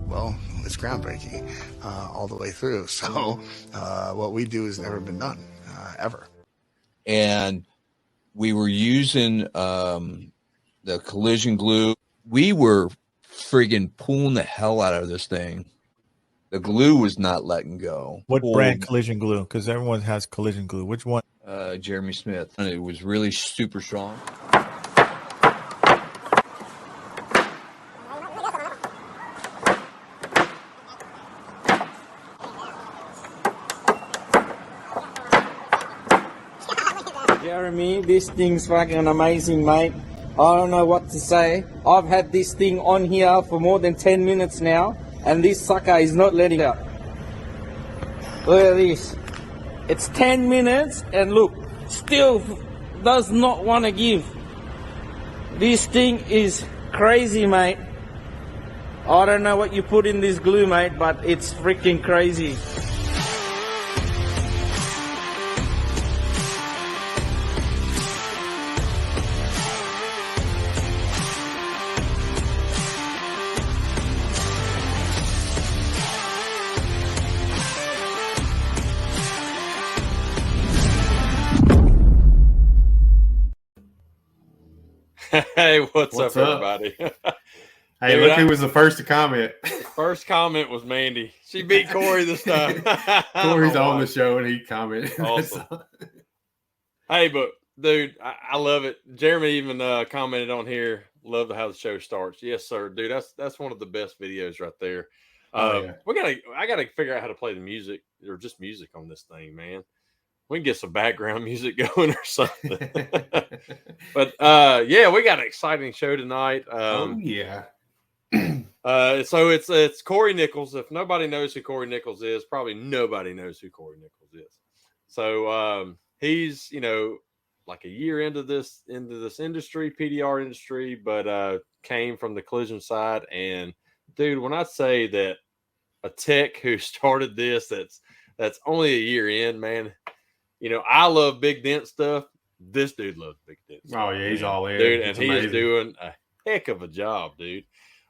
Well, it's groundbreaking all the way through. So what we do has never been done, ever. And we were using the collision glue. We were friggin' pulling the hell out of this thing. The glue was not letting go. What brand collision glue? Because everyone has collision glue. Which one? Jeremy Smith. And it was really super strong. Jeremy, this thing's fucking amazing, mate. I don't know what to say. I've had this thing on here for more than 10 minutes now, and this sucker is not letting up. Look at this. It's 10 minutes, and look, still does not want to give. This thing is crazy, mate. I don't know what you put in this glue, mate, but it's freaking crazy. Hey, what's up, everybody? Hey, dude, look who was the first to comment. First comment was Mandy. She beat Cory this time. Cory's on the show and he commented. Awesome. Hey, but dude, I love it. Jeremy even commented on here. Love how the show starts. Yes, sir, dude. That's one of the best videos right there. I gotta figure out how to play the music or just music on this thing, man. We can get some background music going or something. But yeah, we got an exciting show tonight. Oh yeah. So it's Cory Nichols. If nobody knows who Cory Nichols is, probably nobody knows who Cory Nichols is. So he's, like a year into this industry, PDR industry, but came from the collision side. And dude, when I say that a tech who started this, that's only a year in, man. I love big dent stuff. This dude loves big dent stuff. Oh yeah, he's all in, dude, and he is doing a heck of a job, dude.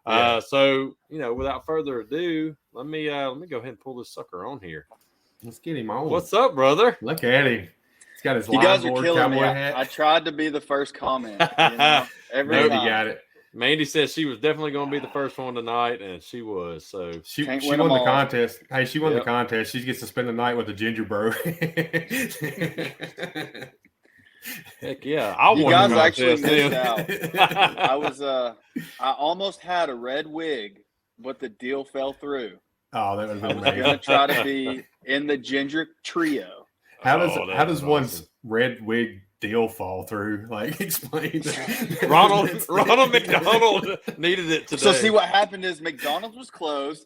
Yeah. So without further ado, let me go ahead and pull this sucker on here. Let's get him on. What's up, brother? Look at him. He's got his you guys are board killing me. hat. I tried to be the first comment. Every Nope, time. you got it. Mandy said she was definitely going to be the first one tonight, and she was. So she won the contest. Hey, she won the contest. She gets to spend the night with the ginger bro. Heck yeah! You guys actually missed out. I almost had a red wig, but the deal fell through. Oh, that would have been amazing. I was going to try to be in the ginger trio. How does one's red wig deal fall through? Like, explain that. Ronald McDonald needed it today. So see, what happened is McDonald's was closed.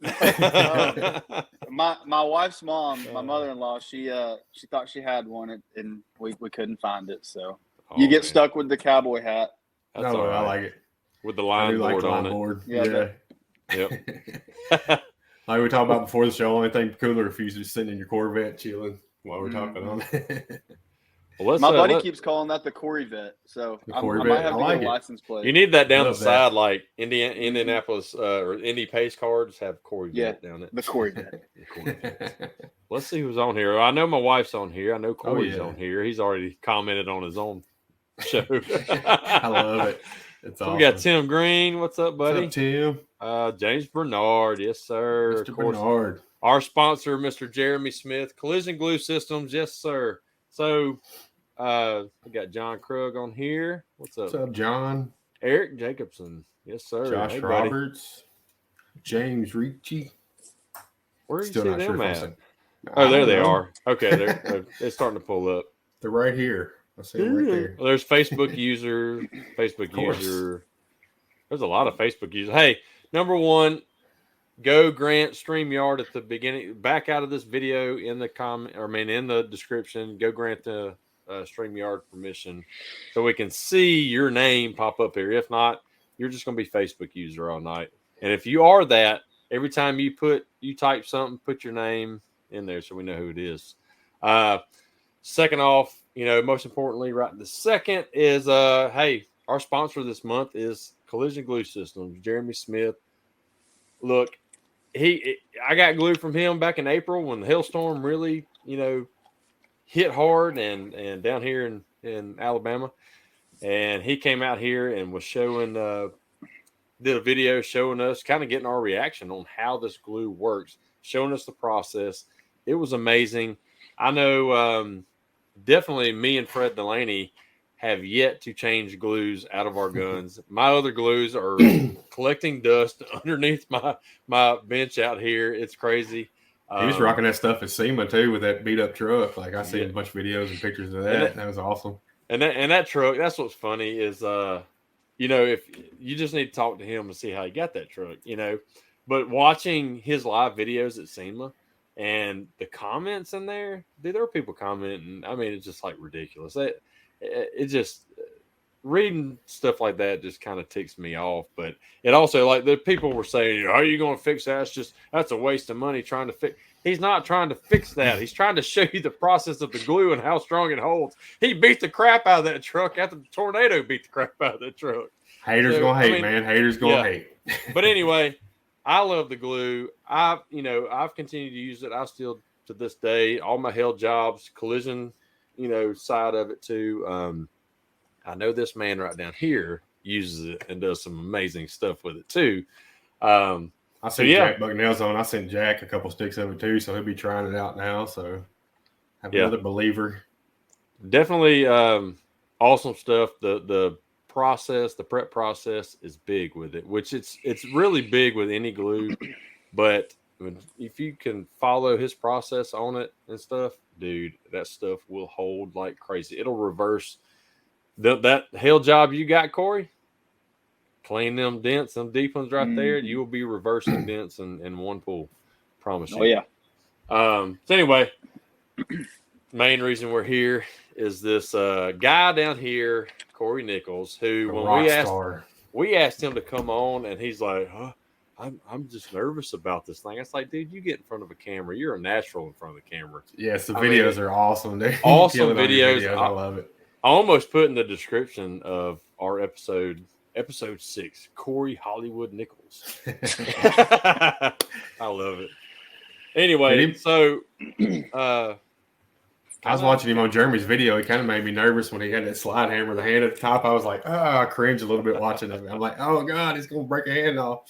My wife's mom, my mother-in-law, she thought she had one, and we couldn't find it. So you get stuck with the cowboy hat. That's all right. I like it with the line board on it. Yeah. Yep. Like we talked about before the show, only thing cooler if you're just sitting in your Corvette chilling while we're talking on it. Well, my buddy keeps calling that the Cory Vet, so I might have to get a license plate. You need that down the side, like Indianapolis or Indy Pace cards have Cory Vet down it. The Cory Vet. Let's see who's on here. I know my wife's on here. I know Cory's on here. He's already commented on his own show. I love it. It's awesome. We got Tim Green. What's up, buddy? What's up, Tim? James Bernard. Yes, sir. Mr. Bernard. Our sponsor, Mr. Jeremy Smith. Collision Glue Systems. Yes, sir. So we got John Krug on here. What's up? What's up, John? Eric Jacobson. Yes, sir. Josh Roberts. James Ricci. Where are you seeing them at? Oh, there they are. Okay, they're starting to pull up. They're right here. I see them right there. Well, there's Facebook user. There's a lot of Facebook users. Hey, number one, go grant StreamYard at the beginning. Back out of this video in the comment, in the description. Go grant the StreamYard permission so we can see your name pop up here. If not, you're just going to be Facebook user all night. And if you are that, every time you type something, put your name in there so we know who it is. Second off, most importantly, right this second is, hey, our sponsor this month is Collision Glue Systems, Jeremy Smith. Look, I got glue from him back in April when the hailstorm really, hit hard and down here in Alabama. And he came out here and was showing, did a video showing us, kind of getting our reaction on how this glue works, showing us the process. It was amazing. I know definitely me and Fred Delaney have yet to change glues out of our guns. My other glues are collecting dust underneath my bench out here. It's crazy. He was rocking that stuff at SEMA too with that beat up truck. Like I seen a bunch of videos and pictures of that. That was awesome. And that truck, that's what's funny is, if you just need to talk to him and see how he got that truck, but watching his live videos at SEMA and the comments in there, dude, there were people commenting. I mean, it's just like ridiculous. It just reading stuff like that just kind of ticks me off. But it also, like, the people were saying, how are you going to fix that? That's a waste of money trying to fix. He's not trying to fix that. He's trying to show you the process of the glue and how strong it holds. He beat the crap out of that truck after the tornado beat the crap out of that truck. Haters gonna hate, man. Haters gonna hate. But anyway, I love the glue. I've continued to use it. I still, to this day, all my hail jobs, collision, side of it too. I know this man right down here uses it and does some amazing stuff with it too. I seen Jack Bucknell's on. I sent Jack a couple sticks of it too, so he'll be trying it out now. So have another believer. Definitely awesome stuff. The process, the prep process is big with it, which it's really big with any glue. But if you can follow his process on it and stuff, dude, that stuff will hold like crazy. It'll reverse that hail job you got, Cory. Clean them dents, them deep ones right there. You will be reversing dents in one pull. Promise you. Oh, yeah. So anyway, main reason we're here is this guy down here, Cory Nichols, who when we asked him to come on, and he's like, I'm just nervous about this thing. It's like, dude, you get in front of a camera. You're a natural in front of the camera. Yes, the videos are awesome. They're awesome videos. I love it. I almost put in the description of our episode 6, Cory Hollywood Nichols. I love it. Anyway, so I was watching him on Jeremy's video. It kind of made me nervous when he had that slide hammer, the hand at the top. I was like, I cringe a little bit watching it. I'm like, oh God, he's gonna break a hand off.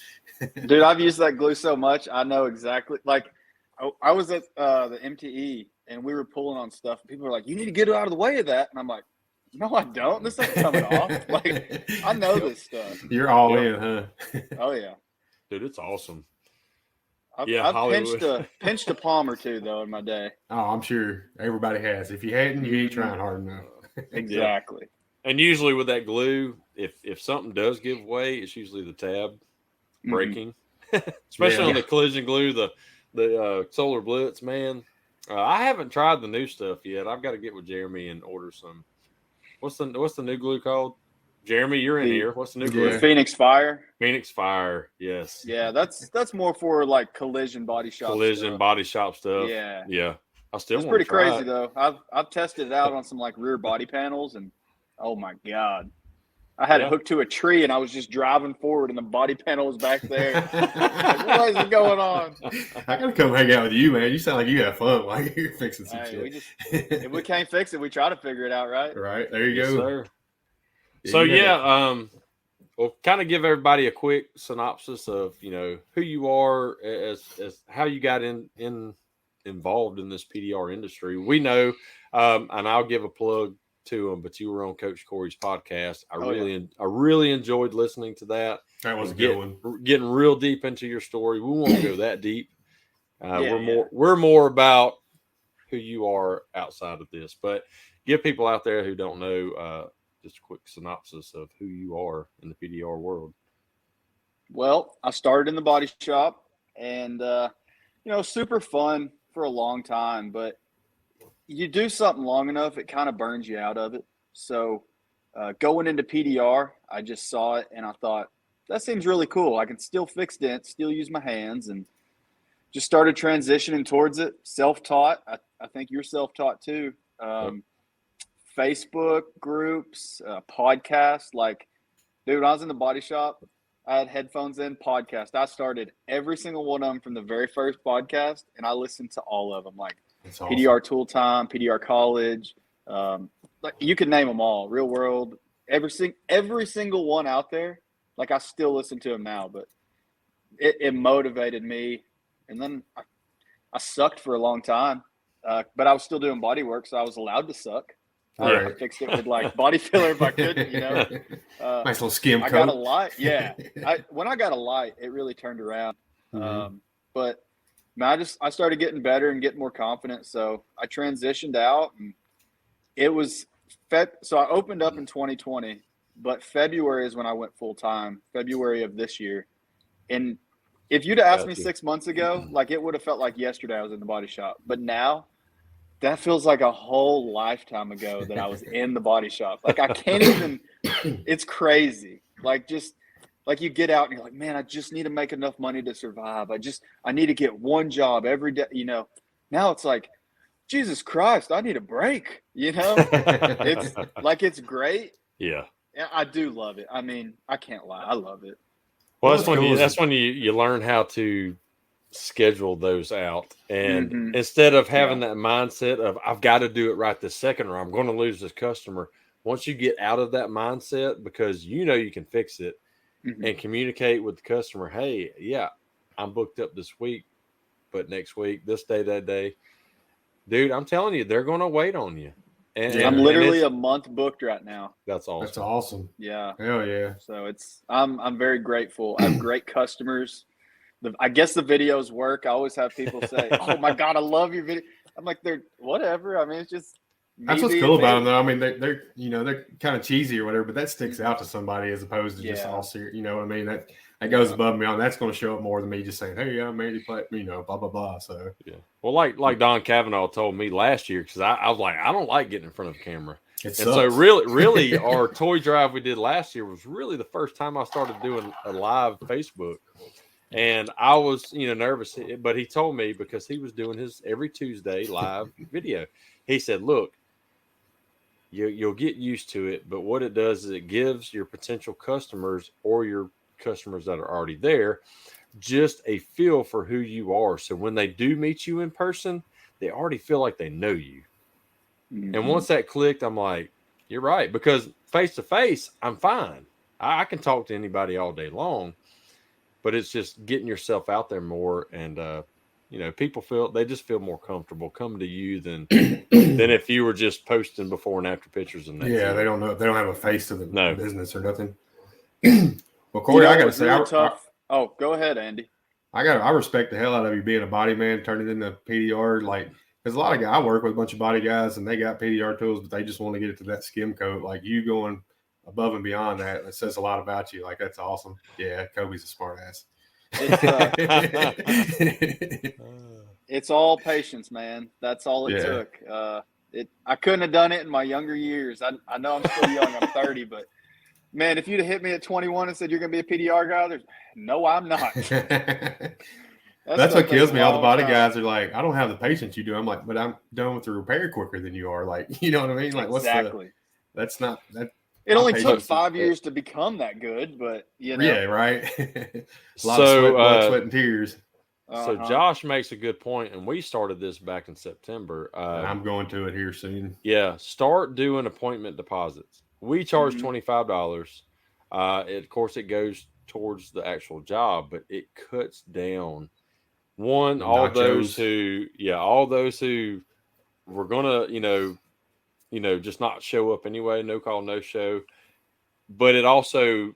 Dude, I've used that glue so much. I know exactly. Like, I was at the MTE and we were pulling on stuff. And people were like, you need to get out of the way of that. And I'm like, no, I don't. This ain't coming off. Like, I know this stuff. You're all in, huh? Oh yeah, dude, it's awesome. I've pinched a palm or two though in my day. Oh, I'm sure everybody has. If you hadn't, you ain't trying hard enough. Exactly. And usually with that glue, if something does give way, it's usually the tab breaking. Especially on the collision glue, the Solar Blitz, man. I haven't tried the new stuff yet. I've got to get with Jeremy and order some. What's the new glue called? Jeremy, you're in here. What's the new glue? Phoenix Fire. Phoenix Fire, yes. Yeah, that's more for like collision body shop. Body shop stuff. Yeah. Yeah. It's pretty crazy though. I've tested it out on some like rear body panels, and oh my God. I had it hooked to a tree and I was just driving forward and the body panel was back there. Like, what is going on? I gotta come hang out with you, man. You sound like you have fun while you're fixing some shit. If we can't fix it, we try to figure it out, right? Right. There you go. Sir. So we'll kind of give everybody a quick synopsis of, who you are as how you got involved in this PDR industry. We know, and I'll give a plug to them, but you were on Coach Cory's podcast. I really enjoyed listening to that. That was a good one. Getting real deep into your story. We won't go that deep. We're more about who you are outside of this, but give people out there who don't know just a quick synopsis of who you are in the PDR world. Well, I started in the body shop and, super fun for a long time, but you do something long enough, it kind of burns you out of it. So going into PDR, I just saw it and I thought, that seems really cool. I can still fix dents, still use my hands, and just started transitioning towards it. Self-taught. I think you're self-taught too. Facebook groups, podcasts. Like, Dude, when I was in the body shop, I had headphones in, podcast. I started every single one of them from the very first podcast, and I listened to all of them, like That's awesome. PDR Tool Time, PDR College. Like you could name them all. Real World, every single one out there. Like I still listen to them now, but it motivated me. And then I sucked for a long time, but I was still doing body work, so I was allowed to suck. I fixed it with like body filler if I could, you know. Nice little skim coat. I got a light. Yeah. When I got a light, it really turned around. But man, I started getting better and getting more confident. So I transitioned out, and it was so I opened up in 2020, but February is when I went full time, February of this year. And if you'd asked me 6 months ago, like it would have felt like yesterday I was in the body shop. But now that feels like a whole lifetime ago that I was in the body shop. Like I can't even, it's crazy. Like just like you get out and you're like, man, I just need to make enough money to survive. I need to get one job every day, you know. Now it's like, Jesus Christ, I need a break, you know. It's like, it's great. Yeah. I do love it. I mean, I can't lie. I love it. Well, that's when you learn how to schedule those out. And instead of having that mindset of I've got to do it right this second or I'm going to lose this customer, once you get out of that mindset, because you know you can fix it and communicate with the customer, hey, yeah, I'm booked up this week, but next week, this day, that day, dude, I'm telling you, they're going to wait on you. And I'm literally a month booked right now. That's awesome. That's awesome. Yeah. Hell yeah. So I'm very grateful. I have great customers. I guess the videos work. I always have people say, "Oh my God, I love your video." I'm like, they're whatever. I mean, it's just that's what's cool about them, though. I mean, they're they're kind of cheesy or whatever, but that sticks out to somebody as opposed to just all serious. You know what I mean? That goes above and beyond. That's going to show up more than me just saying, "Hey, I made it play," blah blah blah. So yeah. Well, like Don Cavanaugh told me last year, because I was like, I don't like getting in front of a camera. So really, our toy drive we did last year was really the first time I started doing a live Facebook. And I was, nervous, but he told me, because he was doing his every Tuesday live video. He said, look, you'll get used to it, but what it does is it gives your potential customers or your customers that are already there just a feel for who you are. So when they do meet you in person, they already feel like they know you. And once that clicked, I'm like, you're right, because face to face, I'm fine. I can talk to anybody all day long. But it's just getting yourself out there more, and people they just feel more comfortable coming to you than if you were just posting before and after pictures and that. Yeah, they don't know, they don't have a face to the business or nothing. Well, Corey, I gotta say, really tough. Go ahead, Andy. I respect the hell out of you being a body man, turning into PDR. Like, because a lot of guys, I work with a bunch of body guys, and they got PDR tools, but they just want to get it to that skim coat. Like you going above and beyond that, it says a lot about you. Like, that's awesome. Yeah, Kobe's a smart ass. It's all patience, man. That's all it took. I couldn't have done it in my younger years. I know I'm still young. I'm 30, but man, if you'd have hit me at 21 and said you're going to be a PDR guy, no, I'm not. That's what kills me. All the body guys are like, I don't have the patience you do. I'm like, but I'm done with the repair quicker than you are. Like, you know what I mean? Like, that's not that. It only took 5 years to become that good, but Yeah, right. A lot of sweat, blood, sweat, and tears. So Josh makes a good point, and we started this back in September. I'm going to it here soon. Yeah, start doing appointment deposits. We charge $25. Of course, it goes towards the actual job, but it cuts down all those who were gonna, just not show up anyway, no call, no show. But it also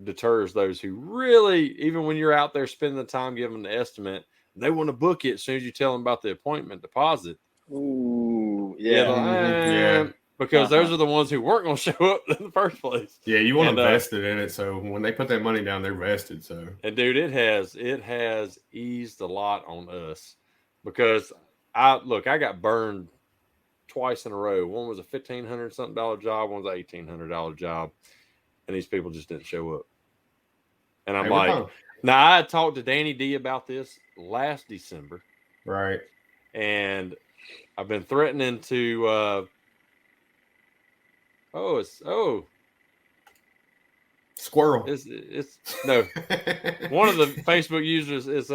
deters those who really, even when you're out there spending the time giving the estimate, they want to book it as soon as you tell them about the appointment deposit. Ooh, yeah. Yeah. Because those are the ones who weren't going to show up in the first place. Yeah, you want to invest it in it. So when they put that money down, they're vested. So, and dude, it has eased a lot on us, because I got burned twice in a row. One was a $1,500 something job, one was an $1,800 job, and these people just didn't show up. And I'm now I talked to Danny D about this last December, right? And I've been threatening to. Squirrel. It's no. One of the Facebook users is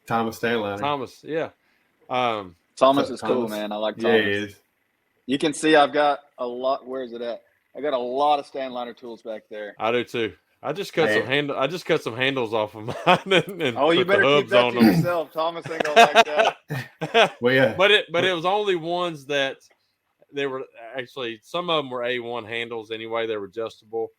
Thomas Stanley. Thomas. Yeah. Thomas is cool, man. I like Thomas. Yeah, he is. You can see I've got a lot. Where is it at? I got a lot of Stanliner tools back there. I do too. I just cut some handles off of mine and oh, you put better the keep hubs that on to them. yourself. Thomas ain't gonna like that. Well, yeah. But it was only ones that they were actually, some of them were A1 handles anyway. They were adjustable.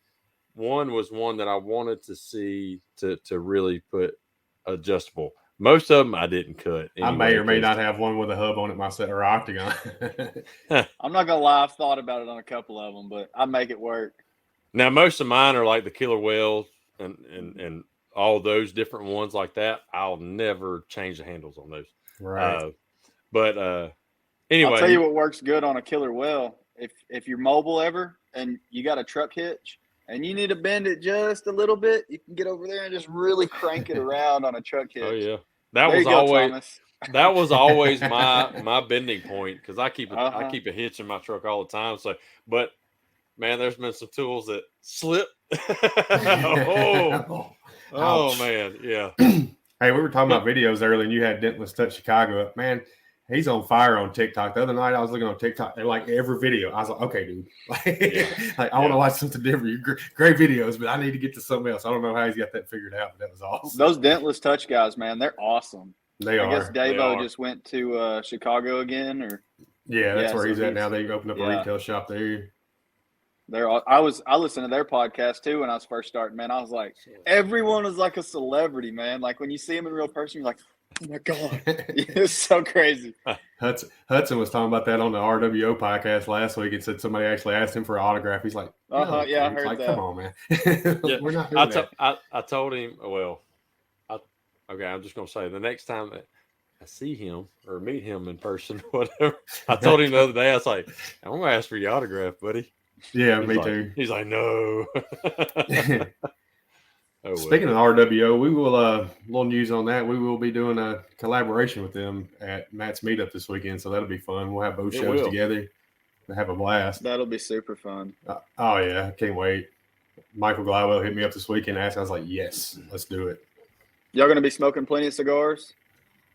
One was one that I wanted to see to really put adjustable. Most of them I didn't cut. Anyway, I may or may not have one with a hub on it myself, or octagon. I'm not gonna lie, I've thought about it on a couple of them, but I make it work. Now most of mine are like the killer whales and all those different ones like that. I'll never change the handles on those. Right. Anyway, I'll tell you what works good on a killer whale. If you're mobile ever and you got a truck hitch and you need to bend it just a little bit, you can get over there and just really crank it around on a truck hitch. Oh yeah, There you go, Thomas. that was always my bending point because I keep a hitch in my truck all the time. So, but man, there's been some tools that slip. oh man, yeah. Hey, we were talking about videos earlier, and you had Dentless Touch Chicago up. Man, he's on fire on TikTok. The other night, I was looking on TikTok, and like every video, I was like, okay, dude. I want to watch something different. You're great videos, but I need to get to something else. I don't know how he's got that figured out, but that was awesome. Those Dentless Touch guys, man, they're awesome. They are. I guess Davo just went to Chicago again, or that's where he's at now. They opened up a retail shop there. I listened to their podcast too when I was first starting, man. I was like, everyone is like a celebrity, man. Like when you see them in real person, you're like, oh my God. It's so crazy. Hudson was talking about that on the RWO podcast last week and said somebody actually asked him for an autograph. He's like, no, yeah, I heard that. Come on, man. We're not doing that. I told him, I'm just going to say the next time I see him or meet him in person, whatever, I told him the other day, I was like, I'm going to ask for your autograph, buddy. Yeah, me too. He's like, no. Speaking of RWO, we will little news on that. We will be doing a collaboration with them at Matt's meetup this weekend, so that'll be fun. We'll have both shows together and have a blast. That'll be super fun. Oh yeah, I can't wait. Michael Glywell hit me up this weekend and asked. I was like, yes, let's do it. Y'all gonna be smoking plenty of cigars?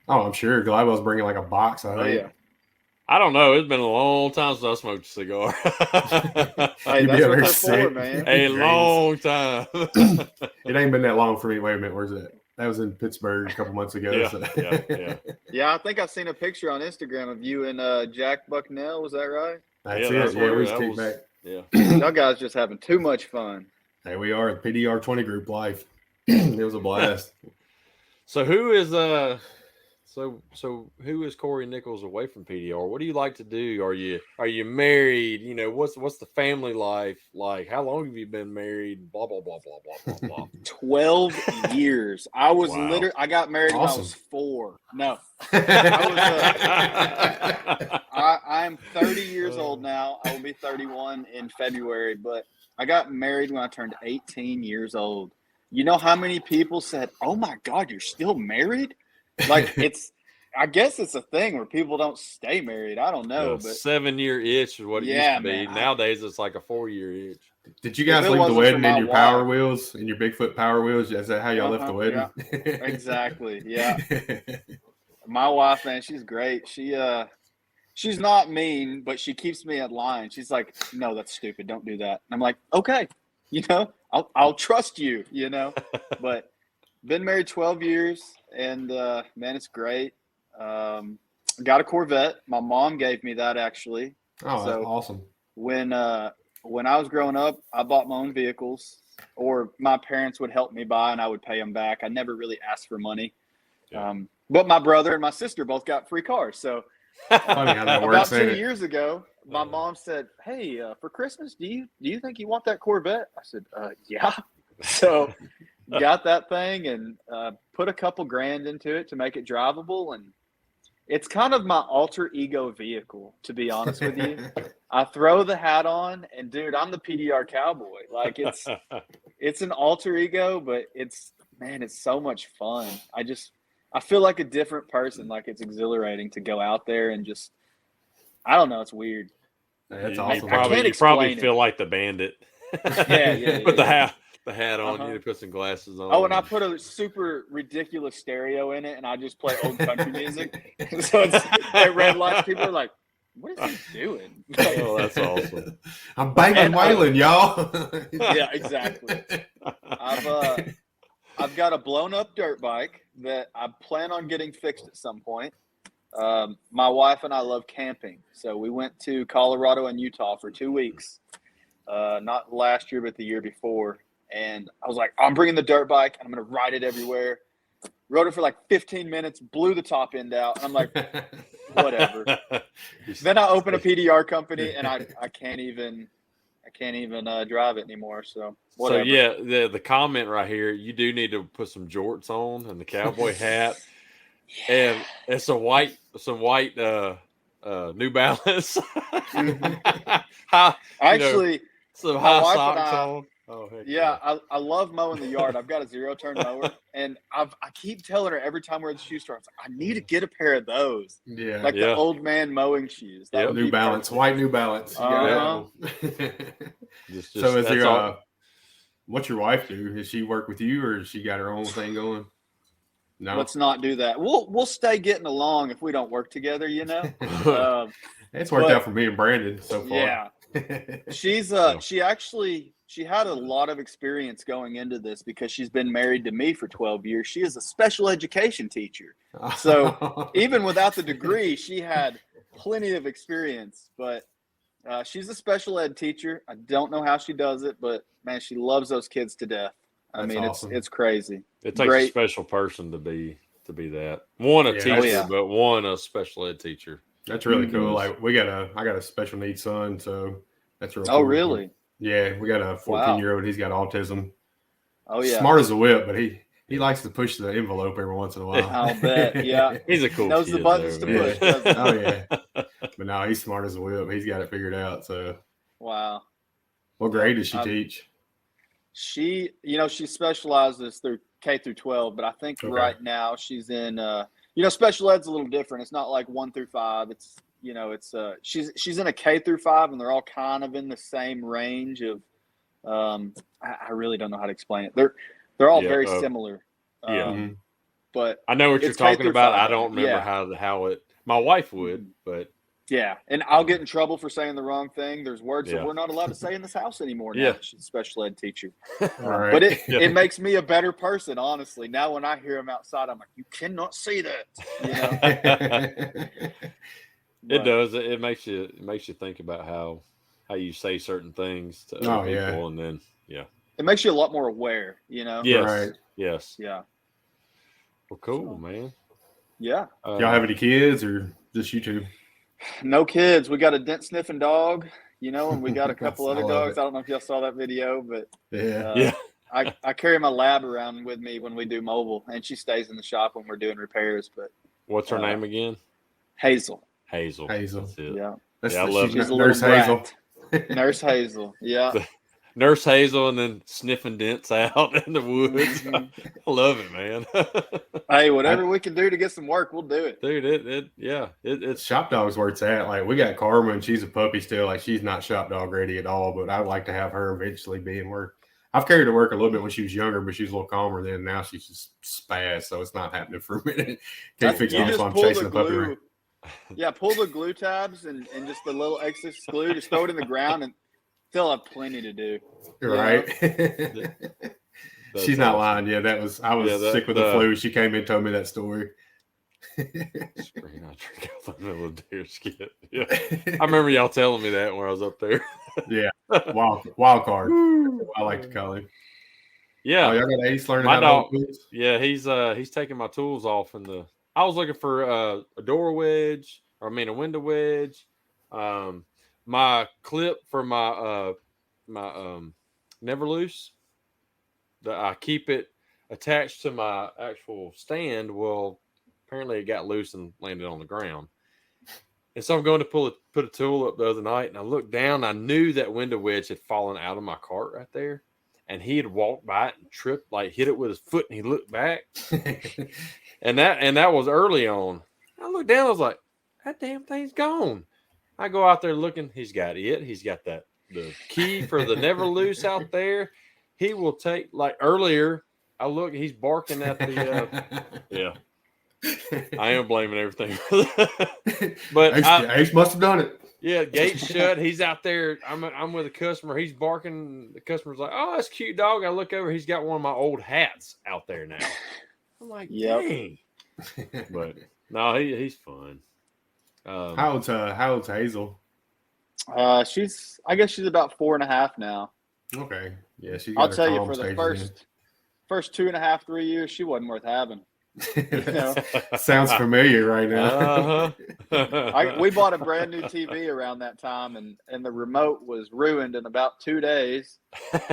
Oh, I'm sure. Glywell's bringing like a box. I think. Yeah. I don't know. It's been a long time since I smoked a cigar. Hey, that's what they're for, man. A long time. It ain't been that long for me. Wait a minute. Where's that? That was in Pittsburgh a couple months ago. Yeah. I think I've seen a picture on Instagram of you and Jack Bucknell. Was that right? That's it. Yeah, we just kicked back. Yeah. Y'all guys just having too much fun. Hey, we are at PDR 20 group life. It was a blast. So who is So who is Cory Nichols away from PDR? What do you like to do? Are you married? You know, what's the family life like? How long have you been married? Blah blah blah blah blah blah blah. 12 years. I was literally. I got married when I was 4. No, I'm 30 years old now. I will be 31 in February. But I got married when I turned 18 years old. You know how many people said, "Oh my God, you're still married"? Like I guess it's a thing where people don't stay married. I don't know, but 7-year itch is what it used to be. Nowadays, it's like a 4-year itch. Did you guys leave the wedding in your Power Wheels, in your Bigfoot Power Wheels? Is that how y'all left the wedding? Yeah. Exactly. Yeah. My wife, man, she's great. She's not mean, but she keeps me in line. She's like, "No, that's stupid. Don't do that." And I'm like, "Okay, I'll trust you." But been married 12 years, and man, it's great. Got a Corvette. My mom gave me that actually. Oh, that's awesome. When I was growing up, I bought my own vehicles, or my parents would help me buy, and I would pay them back. I never really asked for money. Yeah. But my brother and my sister both got free cars. So funny how that works. About 2 years ago, my mom said, "Hey, for Christmas, do you think you want that Corvette?" I said, "Yeah." So got that thing and put a couple grand into it to make it drivable, and it's kind of my alter ego vehicle, to be honest with you. I throw the hat on, and dude, I'm the PDR cowboy. Like it's an alter ego, but it's so much fun. I feel like a different person. Like it's exhilarating to go out there and just, I don't know, it's weird. That's awesome. You probably feel like the bandit. Yeah. With the hat. the hat on. You need to put some glasses on. Oh, and I put a super ridiculous stereo in it, and I just play old country music. So it's at red lights. People are like, "What is he doing?" Oh, that's awesome. I'm banging Waylon, y'all. Yeah, exactly. I've got a blown up dirt bike that I plan on getting fixed at some point. My wife and I love camping, so we went to Colorado and Utah for 2 weeks. Not last year, but the year before. And I was like, I'm bringing the dirt bike. And I'm going to ride it everywhere. Rode it for like 15 minutes, blew the top end out. And I'm like, whatever. Then I open a PDR company, and I can't even drive it anymore. So whatever. So yeah, the comment right here, you do need to put some jorts on and the cowboy hat, and some white New Balance. Actually, some my high wife socks and I, on. Oh, heck yeah, I love mowing the yard. I've got a 0-turn mower, and I keep telling her every time we're at the shoe store, I was like, I need to get a pair of those. Yeah. Like the old man mowing shoes. That would New be Balance, perfect. white New Balance. So is there what's your wife do? Does she work with you, or has she got her own thing going? No. Let's not do that. We'll stay getting along if we don't work together, you know. It's worked out for me and Brandon so far. Yeah. She's she had a lot of experience going into this because she's been married to me for 12 years. She is a special education teacher. So even without the degree, she had plenty of experience, but she's a special ed teacher. I don't know how she does it, but man, she loves those kids to death. That's awesome. It's crazy. It takes a special person to be that. One a teacher, but one a special ed teacher. That's really cool. Like I got a special needs son, so that's really cool. Oh, really? Yeah, we got a 14-year-old. He's got autism. Oh, yeah. Smart as a whip, but he likes to push the envelope every once in a while. I'll bet. Yeah. He's a cool knows kid, the buttons to push. Doesn't he? Oh, yeah. But no, he's smart as a whip. He's got it figured out. So, wow. What grade does she teach? She specializes through K through 12, but I think right now she's in, special ed's a little different. It's not like 1 through 5. It's, she's in a K through 5, and they're all kind of in the same range of, I really don't know how to explain it. They're all very similar. But I know what you're talking about. 5. I don't remember how it. My wife would, but yeah, and I'll get in trouble for saying the wrong thing. There's words that we're not allowed to say in this house anymore. Now she's a special ed teacher. Right. But it makes me a better person, honestly. Now when I hear him outside, I'm like, you cannot say that. It does. It makes you think about how you say certain things to other people, and then it makes you a lot more aware. Yes. Right. Yes. Yeah. Well, cool, man. Yeah. Y'all have any kids, or just you two? No kids. We got a dent sniffing dog, and we got a couple other dogs. I don't know if y'all saw that video, but I carry my lab around with me when we do mobile, and she stays in the shop when we're doing repairs. But what's her name again? Hazel. That's it. Yeah. I love She's her. Nurse Hazel. Nurse Hazel. Yeah. Nurse Hazel, and then sniffing dents out in the woods. I love it, man. Hey, whatever we can do to get some work, we'll do it. Dude, it's shop dog's where it's at. Like, we got Karma, and she's a puppy still. Like, she's not shop dog ready at all, but I'd like to have her eventually be in work. I've carried her to work a little bit when she was younger, but she was a little calmer then. Now she's just spaz, so it's not happening for a minute. Can't fix it, so I'm chasing the puppy around. Yeah, pull the glue tabs and just the little excess glue, just throw it in the ground, and they'll have plenty to do. Right. She's not lying. Yeah, I was sick with the flu. She came in and told me that story. Spring, I drink out the middle of deer skit. Yeah. I remember y'all telling me that when I was up there. Yeah. Wild card. I like to call him. Yeah. Oh, y'all got Ace learning how to hold tools? Yeah, he's taking my tools off I was looking for a door wedge, a window wedge. My clip for my Never Loose. I keep it attached to my actual stand. Well, apparently it got loose and landed on the ground. And so I'm going to put a tool up the other night, and I looked down. I knew that window wedge had fallen out of my cart right there, and he had walked by it and tripped, like hit it with his foot, and he looked back. and that was early on. I looked down. I was like, that damn thing's gone. I go out there looking. He's got it. He's got the key for the Never Loose out there. he will take, like earlier, I look, he's barking at the, yeah. I am blaming everything. But Ace must have done it. yeah, gate's shut. He's out there. I'm with a customer. He's barking. The customer's like, "Oh, that's a cute dog." I look over. He's got one of my old hats out there now. I'm like, dang. But no, he's fun. How old's Hazel? I guess she's about 4.5 now. Okay, yeah. I'll tell you, for the first 2.5, 3 years, she wasn't worth having. You know? Sounds familiar right now. We bought a brand new TV around that time, and the remote was ruined in about 2 days.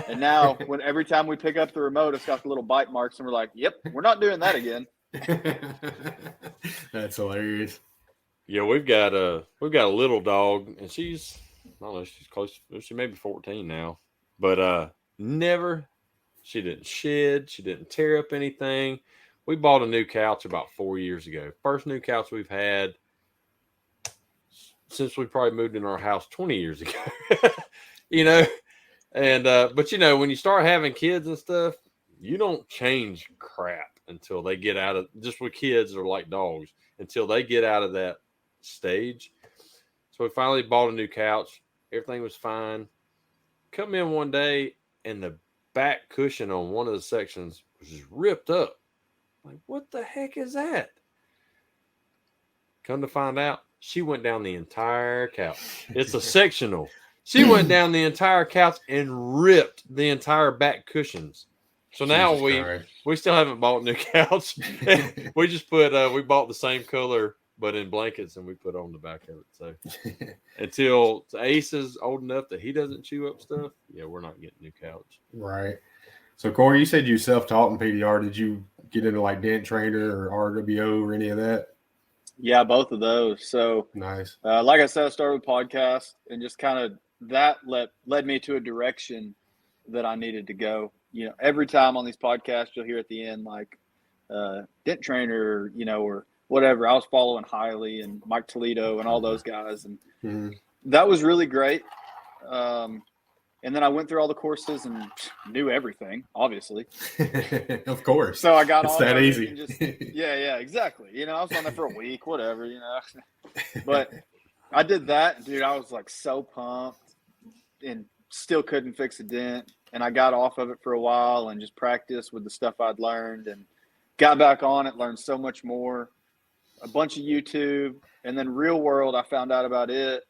And now, every time we pick up the remote, it's got the little bite marks, and we're like, "Yep, we're not doing that again." That's hilarious. Yeah, we've got a little dog, and she's, I don't know, she's close. She may be 14 now, but she didn't shed, she didn't tear up anything. We bought a new couch about 4 years ago. First new couch we've had since we probably moved in our house 20 years ago. You know, and but you know, when you start having kids and stuff, you don't change crap until they get out of, just with kids or like dogs, until they get out of that stage. So we finally bought a new couch. Everything was fine. Come in one day and the back cushion on one of the sections was just ripped up. Like, what the heck is that? Come to find out, she went down the entire couch. It's a sectional. She went down the entire couch and ripped the entire back cushions. So now we still haven't bought a new couch. We just we bought the same color but in blankets, and we put on the back of it. So until Ace is old enough that he doesn't chew up stuff, yeah, we're not getting a new couch. Right. So Corey, you said you self-taught in PDR. Did you get into like Dent Trainer or RWO or any of that? Yeah, both of those. So nice. Like I said, I started with podcast, and just kind of that led me to a direction that I needed to go. You know, every time on these podcasts, you'll hear at the end, like Dent Trainer, you know, or whatever. I was following Hiley and Mike Toledo and all those guys. And that was really great. And then I went through all the courses and knew everything, obviously. Of course. So I got it's on that easy. And just, yeah, exactly. You know, I was on there for a week, whatever, you know. But I did that, dude. I was like so pumped and still couldn't fix a dent. And I got off of it for a while and just practiced with the stuff I'd learned and got back on it, learned so much more. A bunch of YouTube, and then Real World, I found out about it.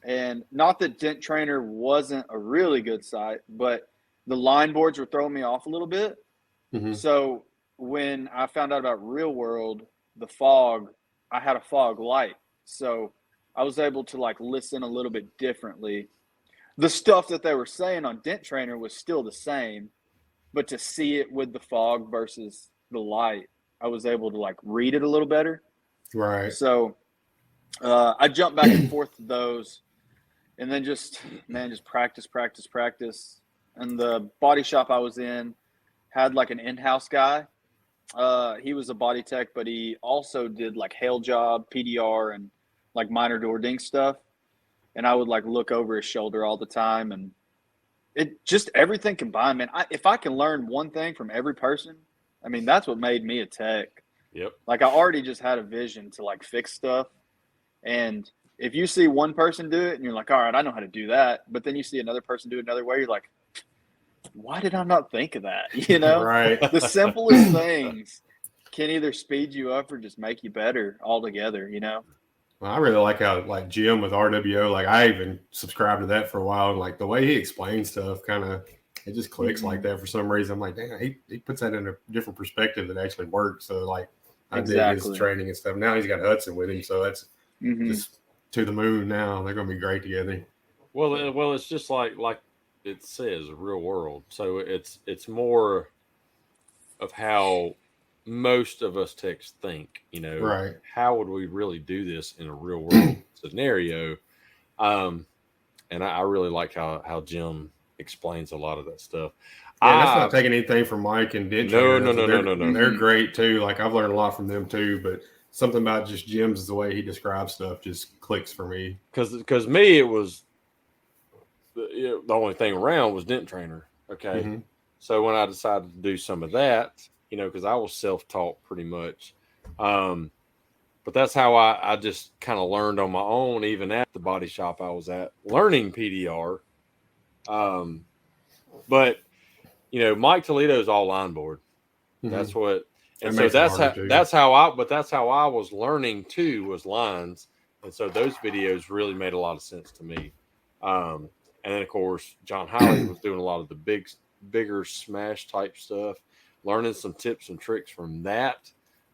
And not that Dent Trainer wasn't a really good site, but the line boards were throwing me off a little bit. So when I found out about Real World, the fog, I had a fog light. So I was able to like listen a little bit differently. The stuff that they were saying on Dent Trainer was still the same, but to see it with the fog versus the light, I was able to like read it a little better. Right. So I jumped back and forth to those. And then just practice. And the body shop I was in had like an in-house guy. He was a body tech, but he also did like hail job, PDR, and like minor door ding stuff. And I would like look over his shoulder all the time. And it just everything combined, man. If I can learn one thing from every person, I mean, that's what made me a tech. Yep. Like I already just had a vision to like fix stuff. And if you see one person do it and you're like, all right, I know how to do that. But then you see another person do it another way. You're like, why did I not think of that? You know, right. The simplest things can either speed you up or just make you better altogether, you know? Well, I really like how like Jim with RWO, like I even subscribed to that for a while. And like the way he explains stuff kind of, it just clicks like that for some reason. I'm like, damn, he puts that in a different perspective that actually works. So like I did his training and stuff. Now he's got Hudson with him. So that's just to the moon now. They're going to be great together. Well, it's just like it says, Real World. So it's more of how most of us techs think, you know, right? How would we really do this in a real world scenario? And I really like how Jim explains a lot of that stuff. Yeah, that's not taking anything from Mike and Ditch. No. They're great too. Like I've learned a lot from them too, but something about just Jim's the way he describes stuff just clicks for me. Because me, it was the only thing around was Dent Trainer. Okay. So when I decided to do some of that, you know, because I was self-taught pretty much. But that's how I just kind of learned on my own, even at the body shop I was at, learning PDR. But, you know, Mike Toledo's all line board. That's what, and so that's how I was learning too, was lines. And so those videos really made a lot of sense to me. And then of course, John Howley was doing a lot of the bigger smash type stuff, learning some tips and tricks from that.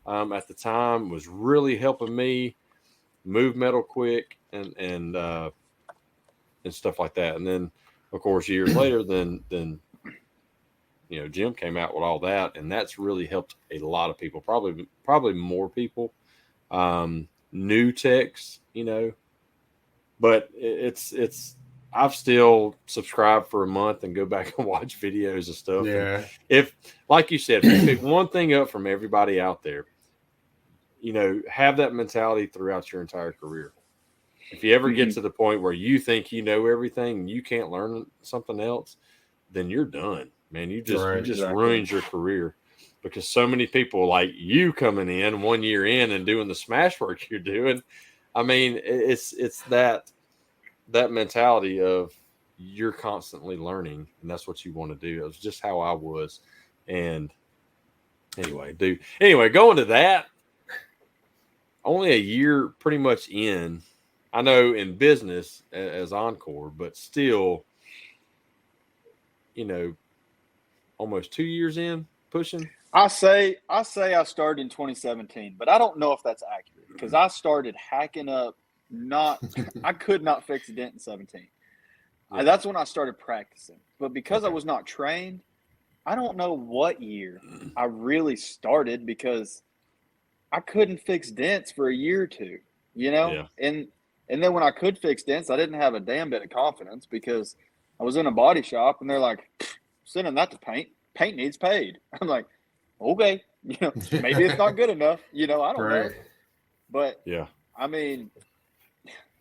At the time was really helping me move metal quick and stuff like that. And then of course, years later, then you know, Jim came out with all that, and that's really helped a lot of people, probably more people, new techs, you know, but it's I've still subscribed for a month and go back and watch videos and stuff. Yeah. And if, like you said, if you pick one thing up from everybody out there, you know, have that mentality throughout your entire career. If you ever get to the point where you think you know everything and you can't learn something else, then you're done, man. You just ruins your career, because so many people like you coming in 1 year in and doing the smash work you're doing. I mean, it's that mentality of you're constantly learning, and that's what you want to do. It was just how I was. And anyway, going to that, only a year pretty much in, I know in business as Encore, but still, you know, almost 2 years in pushing. I say I started in 2017, but I don't know if that's accurate, because I started hacking up. I could not fix a dent in 17. Yeah. That's when I started practicing. But because I was not trained, I don't know what year I really started, because I couldn't fix dents for a year or two, you know? Yeah. And then when I could fix dents, I didn't have a damn bit of confidence, because I was in a body shop and they're like, sending that to paint. Paint needs paid. I'm like, okay, you know, maybe it's not good enough. You know, I don't know. But yeah, I mean,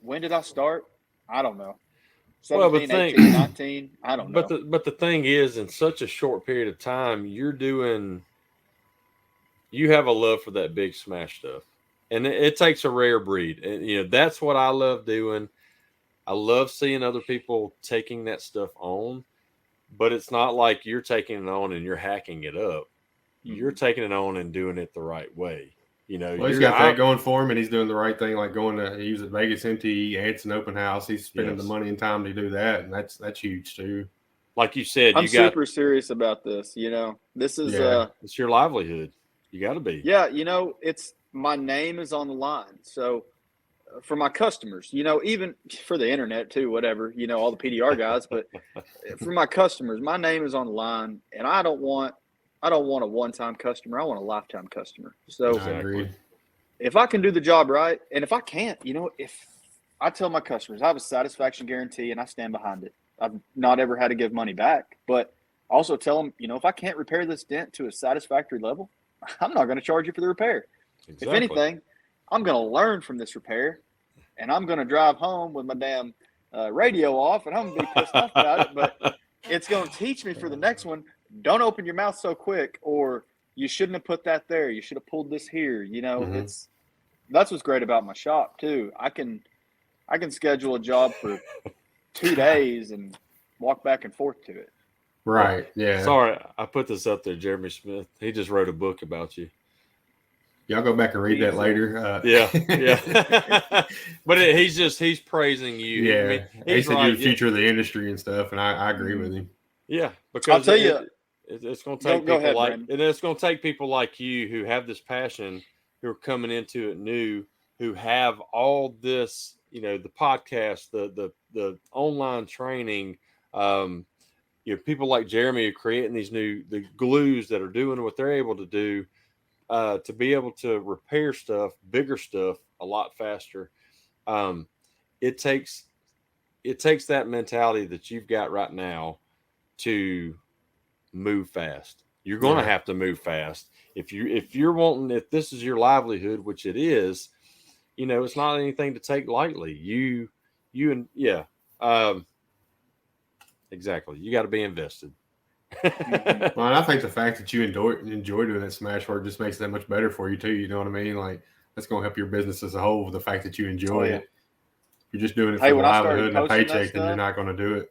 when did I start? I don't know. 17, 18, 19, I don't know. But the thing is, in such a short period of time, you have a love for that big smash stuff. And it takes a rare breed. And, you know, that's what I love doing. I love seeing other people taking that stuff on, but it's not like you're taking it on and you're hacking it up. You're taking it on and doing it the right way. You know, well, he's got that going for him, and he's doing the right thing, like going to, he was at Vegas MTE, Anson Open House. He's spending the money and time to do that, and that's huge too. Like you said, I'm super serious about this. You know, this is it's your livelihood. You got to be. Yeah, you know, my name is on the line. So for my customers, you know, even for the internet too, whatever, you know, all the PDR guys, but for my customers, my name is on the line, and I don't want a one-time customer. I want a lifetime customer. So if I can do the job right, and if I can't, you know, if I tell my customers, I have a satisfaction guarantee and I stand behind it. I've not ever had to give money back, but also tell them, you know, if I can't repair this dent to a satisfactory level, I'm not going to charge you for the repair. Exactly. If anything, I'm going to learn from this repair, and I'm going to drive home with my damn radio off, and I'm going to be pissed off about it, but it's going to teach me for the next one. Don't open your mouth so quick, or you shouldn't have put that there. You should have pulled this here. You know, that's what's great about my shop too. I can schedule a job for 2 days and walk back and forth to it. Right. Yeah. Sorry, I put this up there. Jeremy Smith. He just wrote a book about you. Y'all go back and read that later. Yeah. But he's praising you. Yeah. I mean, he said you're the future of the industry and stuff, and I agree with him. Yeah, because I'll tell you, it's going to take people and it's going to take people like you who have this passion, who are coming into it new, who have all this, you know, the podcast, the online training, you know, people like Jeremy are creating the glues that are doing what they're able to do, to be able to repair stuff, bigger stuff a lot faster. It takes that mentality that you've got right now to move fast. You're going to have to move fast. If this is your livelihood, which it is, you know, it's not anything to take lightly. Exactly. You got to be invested. Well, and I think the fact that you enjoy doing that smash work just makes it that much better for you too. You know what I mean? Like that's going to help your business as a whole. The fact that you enjoy it, if you're just doing it for the when I started livelihood and a posting that paycheck, then you're stuff- not going to do it.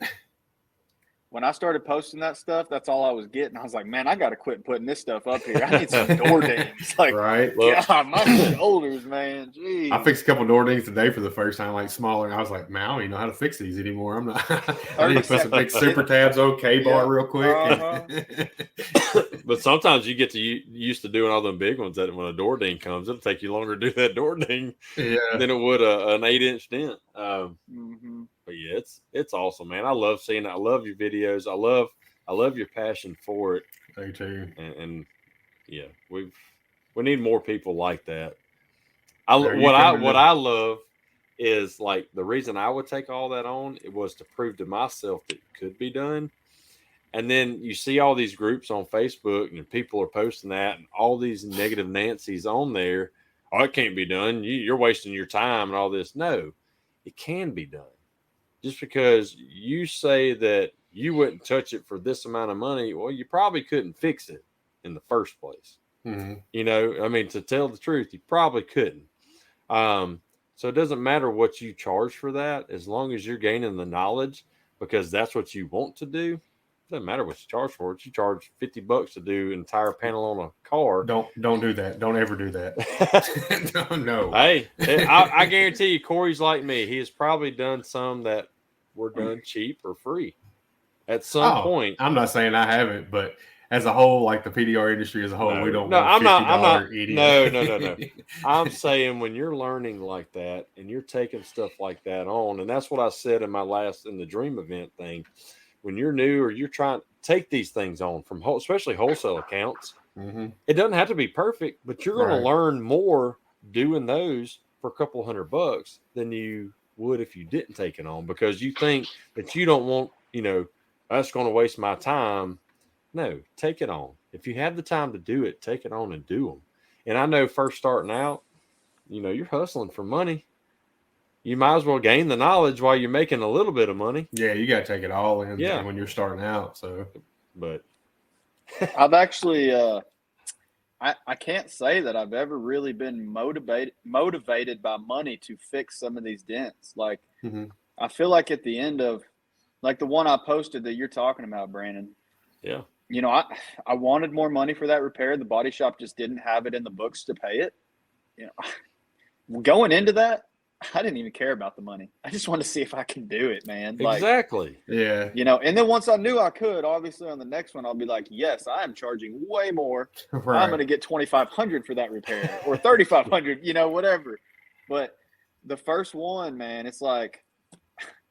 When I started posting that stuff, that's all I was getting. I was like, man, I got to quit putting this stuff up here. I need some door dings. Like, Right? God, my shoulders, man. Jeez. I fixed a couple door dings today for the first time, like smaller, and I was like, man, I don't even know how to fix these anymore. I'm not. I need to put some big super tabs OK bar real quick. But sometimes you get to used to doing all them big ones that when a door ding comes, it'll take you longer to do that door ding than it would an 8-inch dent. But yeah, it's awesome, man. I love seeing it. I love your videos. I love your passion for it. Me too. And yeah, we need more people like that. What I love is like the reason I would take all that on, it was to prove to myself that it could be done. And then you see all these groups on Facebook and people are posting that and all these negative Nancy's on there. Oh, it can't be done. You're wasting your time and all this. No, it can be done. Just because you say that you wouldn't touch it for this amount of money, well, you probably couldn't fix it in the first place. You know, I mean, to tell the truth, you probably couldn't. So it doesn't matter what you charge for that, as long as you're gaining the knowledge, because that's what you want to do. It doesn't matter what you charge for it. You charge $50 to do an entire panel on a car. Don't do that. Don't ever do that. No. Hey, I guarantee you, Cory's like me. He has probably done some that were done cheap or free at some point. I'm not saying I haven't, but as a whole, like the PDR industry as a whole, we don't. No, want I'm not. idiot. No. I'm saying when you're learning like that and you're taking stuff like that on, and that's what I said in the dream event thing. When you're new or you're trying to take these things on from especially wholesale accounts, it doesn't have to be perfect, but you're going to learn more doing those for a couple $100 than you would if you didn't take it on, because you think that you don't want, that's going to waste my time. No, take it on. If you have the time to do it, take it on and do them. And I know first starting out, you're hustling for money. You might as well gain the knowledge while you're making a little bit of money. Yeah, you got to take it all in when you're starting out. So, but I've actually, I can't say that I've ever really been motivated by money to fix some of these dents. Like, I feel like at the end of, like the one I posted that you're talking about, Brandon. Yeah. I wanted more money for that repair. The body shop just didn't have it in the books to pay it. Going into that, I didn't even care about the money. I just wanted to see if I can do it, man. Exactly. Yeah. And then once I knew I could, obviously on the next one, I'll be like, yes, I am charging way more. Right. I'm going to get $2,500 for that repair or $3,500, whatever. But the first one, man, it's like,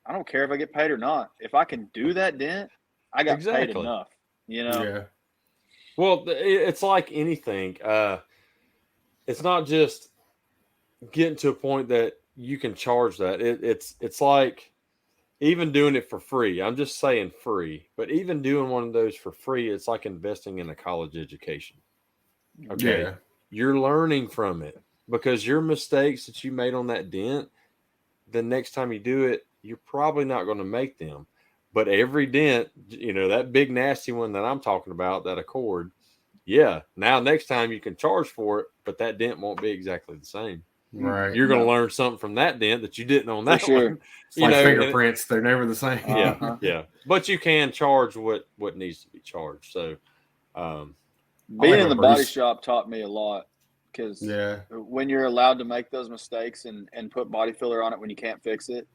I don't care if I get paid or not. If I can do that dent, I got paid enough, Yeah. Well, it's like anything. It's not just getting to a point that you can charge that. It's like even doing it for free. I'm just saying free, but even doing one of those for free, it's like investing in a college education. Okay. Yeah. You're learning from it, because your mistakes that you made on that dent, the next time you do it, you're probably not going to make them. But every dent, that big nasty one that I'm talking about, that Accord, now next time you can charge for it, but that dent won't be exactly the same. Right. You're going to learn something from that dent that you didn't on that one. It's like fingerprints. They're never the same. Yeah. But you can charge what needs to be charged. So being in the body shop taught me a lot, because when you're allowed to make those mistakes and put body filler on it when you can't fix it,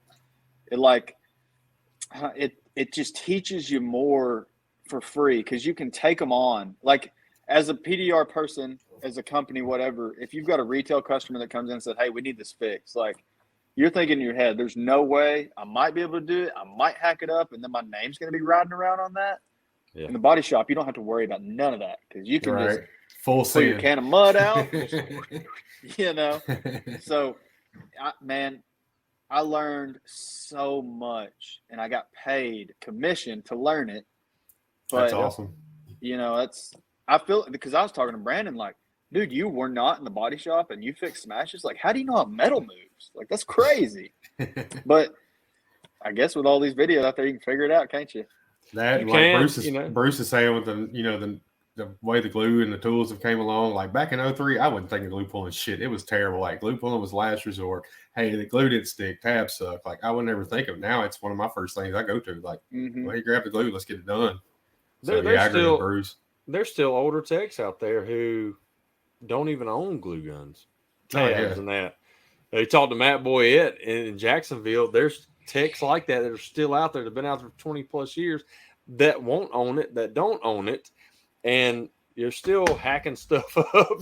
it just teaches you more for free, because you can take them on. Like, as a PDR person, as a company, whatever, if you've got a retail customer that comes in and said, hey, we need this fixed, like, you're thinking in your head, there's no way I might be able to do it. I might hack it up, and then my name's going to be riding around on that. Yeah. In the body shop, you don't have to worry about none of that, because you can just full pull your can of mud out, So, I learned so much, and I got paid commission to learn it. But, that's awesome. I feel, because I was talking to Brandon, like, dude, you were not in the body shop and you fix smashes. Like, how do you know how metal moves? Like, that's crazy. But I guess with all these videos out there, you can figure it out, can't you? That You like can, Bruce is saying with the way the glue and the tools have came along. Like back in 03, I wasn't thinking glue pulling shit. It was terrible. Like glue pulling was last resort. Hey, the glue didn't stick. Tabs suck. Like I would never think of it. Now it's one of my first things I go to. Like, well, you grab the glue, let's get it done. So I agree with Bruce. There's still older techs out there who don't even own glue guns, tabs, and that. They talked to Matt Boyette in Jacksonville. There's techs like that are still out there that have been out there for 20 plus years that won't own it, that don't own it, and you're still hacking stuff up.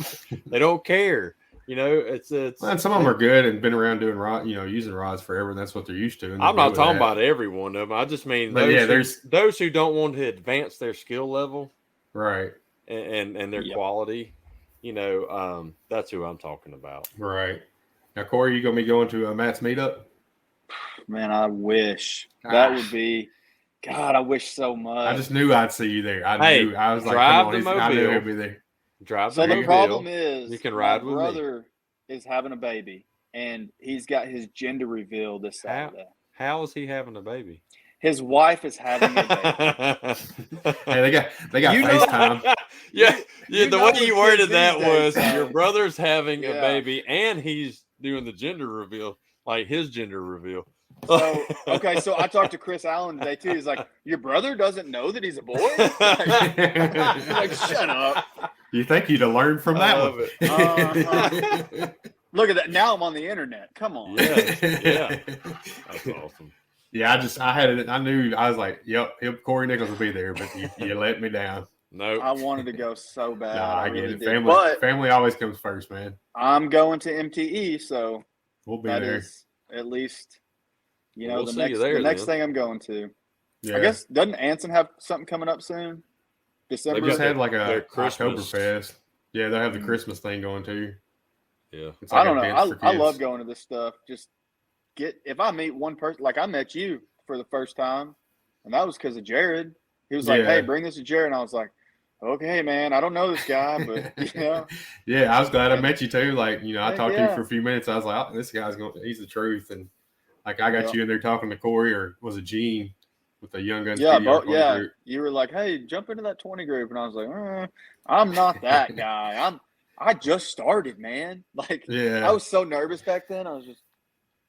They don't care. It's and some of them are good and been around doing rod, using rods forever, and that's what they're used to. I'm not talking about every one of them. I just mean those who don't want to advance their skill level, right, and their quality. That's who I'm talking about. Right. Now, Corey, you gonna be going to Matt's meetup? Man, I wish that would be. God, I wish so much. I just knew I'd see you there. I was like, drive the I knew Mobile. he'd be there. Drive so the problem is, you can ride with me. My brother is having a baby, and he's got his gender reveal this Saturday. How is he having a baby? His wife is having a baby. Hey, they got FaceTime. Yeah. The way you worded that was your brother's having a baby, and he's doing the gender reveal, like his gender reveal. So so I talked to Chris Allen today too. He's like, your brother doesn't know that he's a boy? Like, shut up. You think you'd have learned from that one? Look at that. Now I'm on the internet. Come on. Yeah. That's awesome. Yeah, I knew, I was like, yep, Cory Nichols will be there, but you let me down. No. I wanted to go so bad. No, I get really it. Family always comes first, man. I'm going to MTE, so we'll be there. Is at least, we'll the next thing I'm going to. Yeah. I guess, doesn't Anson have something coming up soon? December? They just had like a Christmas. Oktoberfest. Yeah, they'll have the Christmas thing going too. Yeah. It's like I don't know. I love going to this stuff. Just if I meet one person, like I met you for the first time, and that was because of Jared. He was like, hey, bring this to Jared. And I was like, okay, man, I don't know this guy, but Yeah, I was glad I met you too. Like, I talked to you for a few minutes. I was like, oh, this guy's he's the truth. And like, I got you in there talking to Corey, or was it Gene with the Young Guns? Group. You were like, hey, jump into that 20 group. And I was like, I'm not that guy. I just started, man. Like, I was so nervous back then. I was just,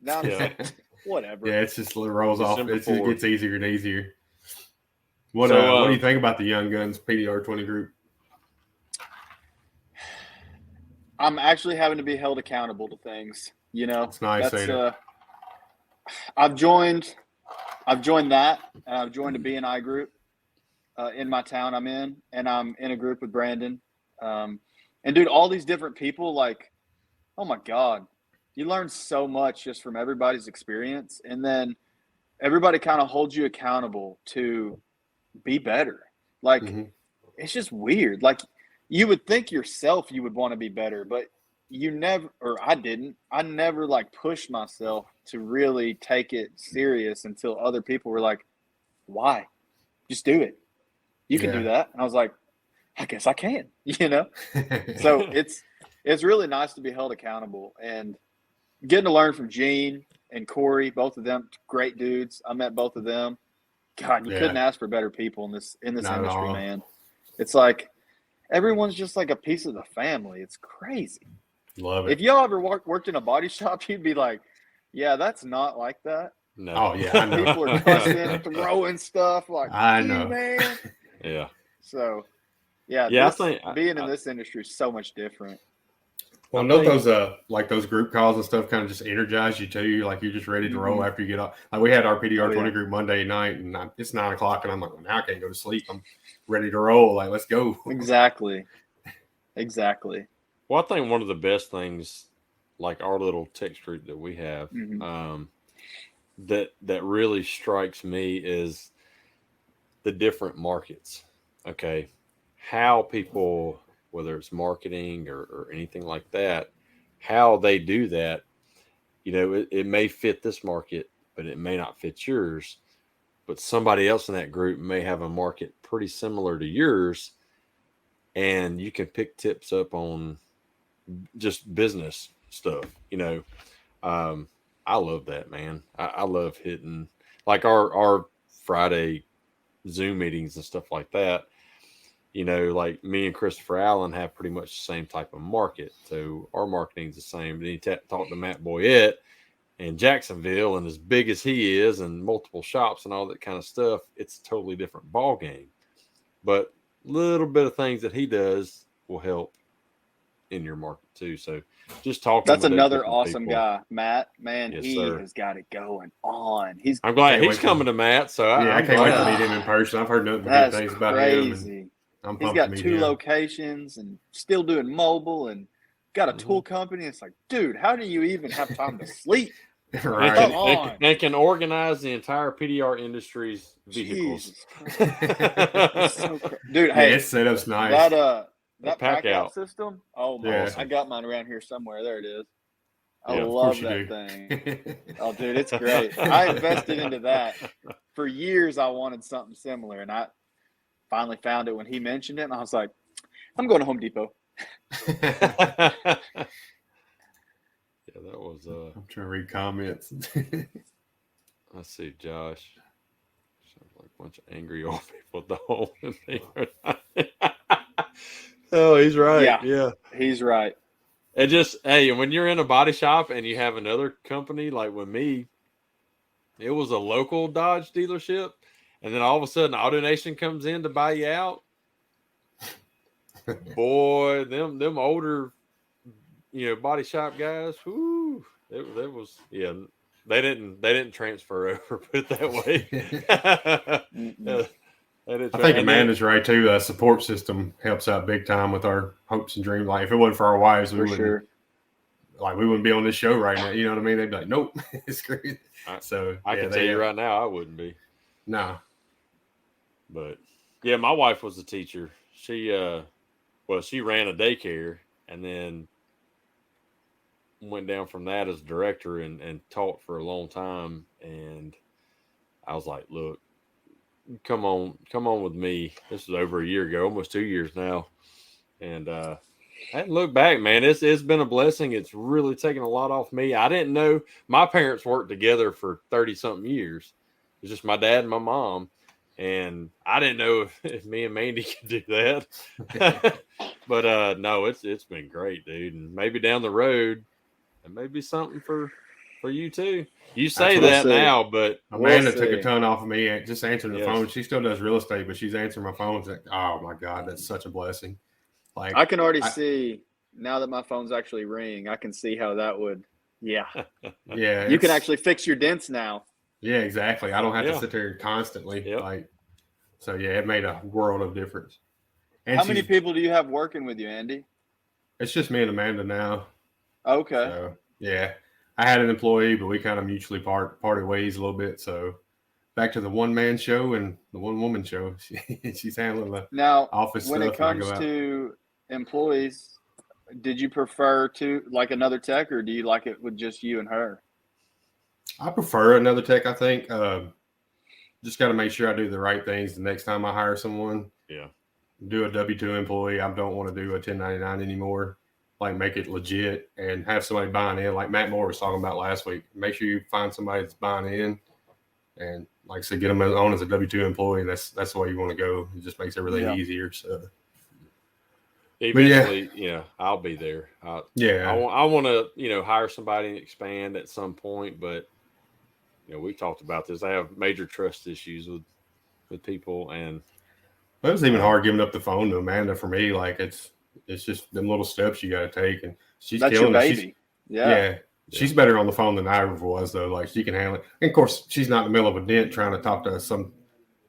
now I'm just like, whatever. Yeah, it's just rolls off. It gets easier and easier. What do you think about the Young Guns PDR 20 group? I'm actually having to be held accountable to things. It's nice. I've joined that, and I've joined a BNI group in my town I'm in, and I'm in a group with Brandon. And dude, all these different people, like, oh my God, you learn so much just from everybody's experience, and then everybody kind of holds you accountable to be better. Like, it's just weird. Like, you would think yourself you would want to be better, but you never, or I didn't. I never like pushed myself to really take it serious until other people were like, why? Just do it. You can do that. And I was like, I guess I can, So it's really nice to be held accountable, and getting to learn from Gene and Corey, both of them, great dudes. I met both of them. God, you couldn't ask for better people in this industry, man. It's like everyone's just like a piece of the family. It's crazy. Love it. If y'all ever worked in a body shop, you'd be like, yeah, that's not like that. No. Oh, yeah, I know. People are cussing, throwing stuff. Like, I know. Man. Yeah. So, I think being in this industry is so much different. Well, those group calls and stuff kind of just energize you too. You're just ready to roll after you get off. Like, we had our PDR 20 group Monday night, and it's 9 o'clock, and I'm like, well, now I can't go to sleep. I'm ready to roll. Like, let's go. Exactly. Well, I think one of the best things, like our little text group that we have, that really strikes me is the different markets. Okay, how people, whether it's marketing or anything like that, how they do that. It may fit this market, but it may not fit yours. But somebody else in that group may have a market pretty similar to yours, and you can pick tips up on just business stuff. I love that, man. I love hitting, like our Friday Zoom meetings and stuff like that. You know, like me and Christopher Allen have pretty much the same type of market. So our marketing's the same. Then you talk to Matt Boyette in Jacksonville, and as big as he is and multiple shops and all that kind of stuff, it's a totally different ball game. But little bit of things that he does will help in your market too. So just talking. That's another awesome people. guy, Matt. Man, Yes, he sir. has got it going on. I'm glad he's coming to Matt. So I can't glad. wait to meet him in person. I've heard nothing but good things about him. I'm He's got 2 locations and still doing mobile and got a tool company. It's like, dude, how do you even have time to sleep? Right. Come on. And can organize the entire PDR industry's vehicles. So dude, hey, his setup's nice. That pack out system. Oh my! Yeah. I got mine around here somewhere. There it is. I Yeah, love that thing. Oh, dude, it's great. I invested into that for years. I wanted something similar, and I finally found it when he mentioned it, and I was like, I'm going to Home Depot. Yeah, that was I'm trying to read comments. let's see, Josh. Sounds like a bunch of angry old people at the hole in there. Oh, he's right. Yeah. He's right. And just, hey, when you're in a body shop and you have another company, like with me, it was a local Dodge dealership, and then all of a sudden AutoNation comes in to buy you out. Boy, them older, body shop guys, whoo, it was, yeah, they didn't transfer over, put it that way. I think Amanda's right too. The support system helps out big time with our hopes and dreams. Like if it wasn't for our wives, we wouldn't be on this show right now. You know what I mean? They'd be like, nope, it's great. So I can tell you right now, I wouldn't be. No. But yeah, my wife was a teacher. She she ran a daycare and then went down from that as director and taught for a long time. And I was like, look, come on with me. This was over a year ago, almost 2 years now. And I hadn't looked back, man. It's been a blessing. It's really taken a lot off me. I didn't know my parents worked together for 30 something years. It was just my dad and my mom. And I didn't know if me and Mandy could do that. But no, it's been great, dude. And maybe down the road, it may be something for you too. You say that now, but Amanda took a ton off of me just answering the phone. She still does real estate, but she's answering my phone. Like, oh my God, that's such a blessing. Like I can already see now that my phone's actually ringing. I can see how that would. Yeah. Yeah. You can actually fix your dents now. Yeah, exactly. I don't have to sit there constantly. Yep. So yeah, it made a world of difference. And how many people do you have working with you, Andy? It's just me and Amanda now. Okay. So, yeah. I had an employee, but we kind of mutually parted ways a little bit. So back to the one-man show and the one-woman show. She's handling the office stuff. When it comes to employees, did you prefer to like another tech, or do you like it with just you and her? I prefer another tech, I think. Just got to make sure I do the right things the next time I hire someone. Yeah. Do a W-2 employee. I don't want to do a 1099 anymore. Like make it legit and have somebody buying in. Like Matt Moore was talking about last week. Make sure you find somebody that's buying in, and like I said, get them on as a W-2 employee. And that's the way you want to go. It just makes everything easier. So eventually, I'll be there. I want to hire somebody and expand at some point, but we talked about this. I have major trust issues with people, and it was even hard giving up the phone to Amanda for me. Like it's just them little steps you got to take, and she's killing it. Yeah. She's better on the phone than I ever was, though. Like she can handle it. And of course, she's not in the middle of a dent trying to talk to some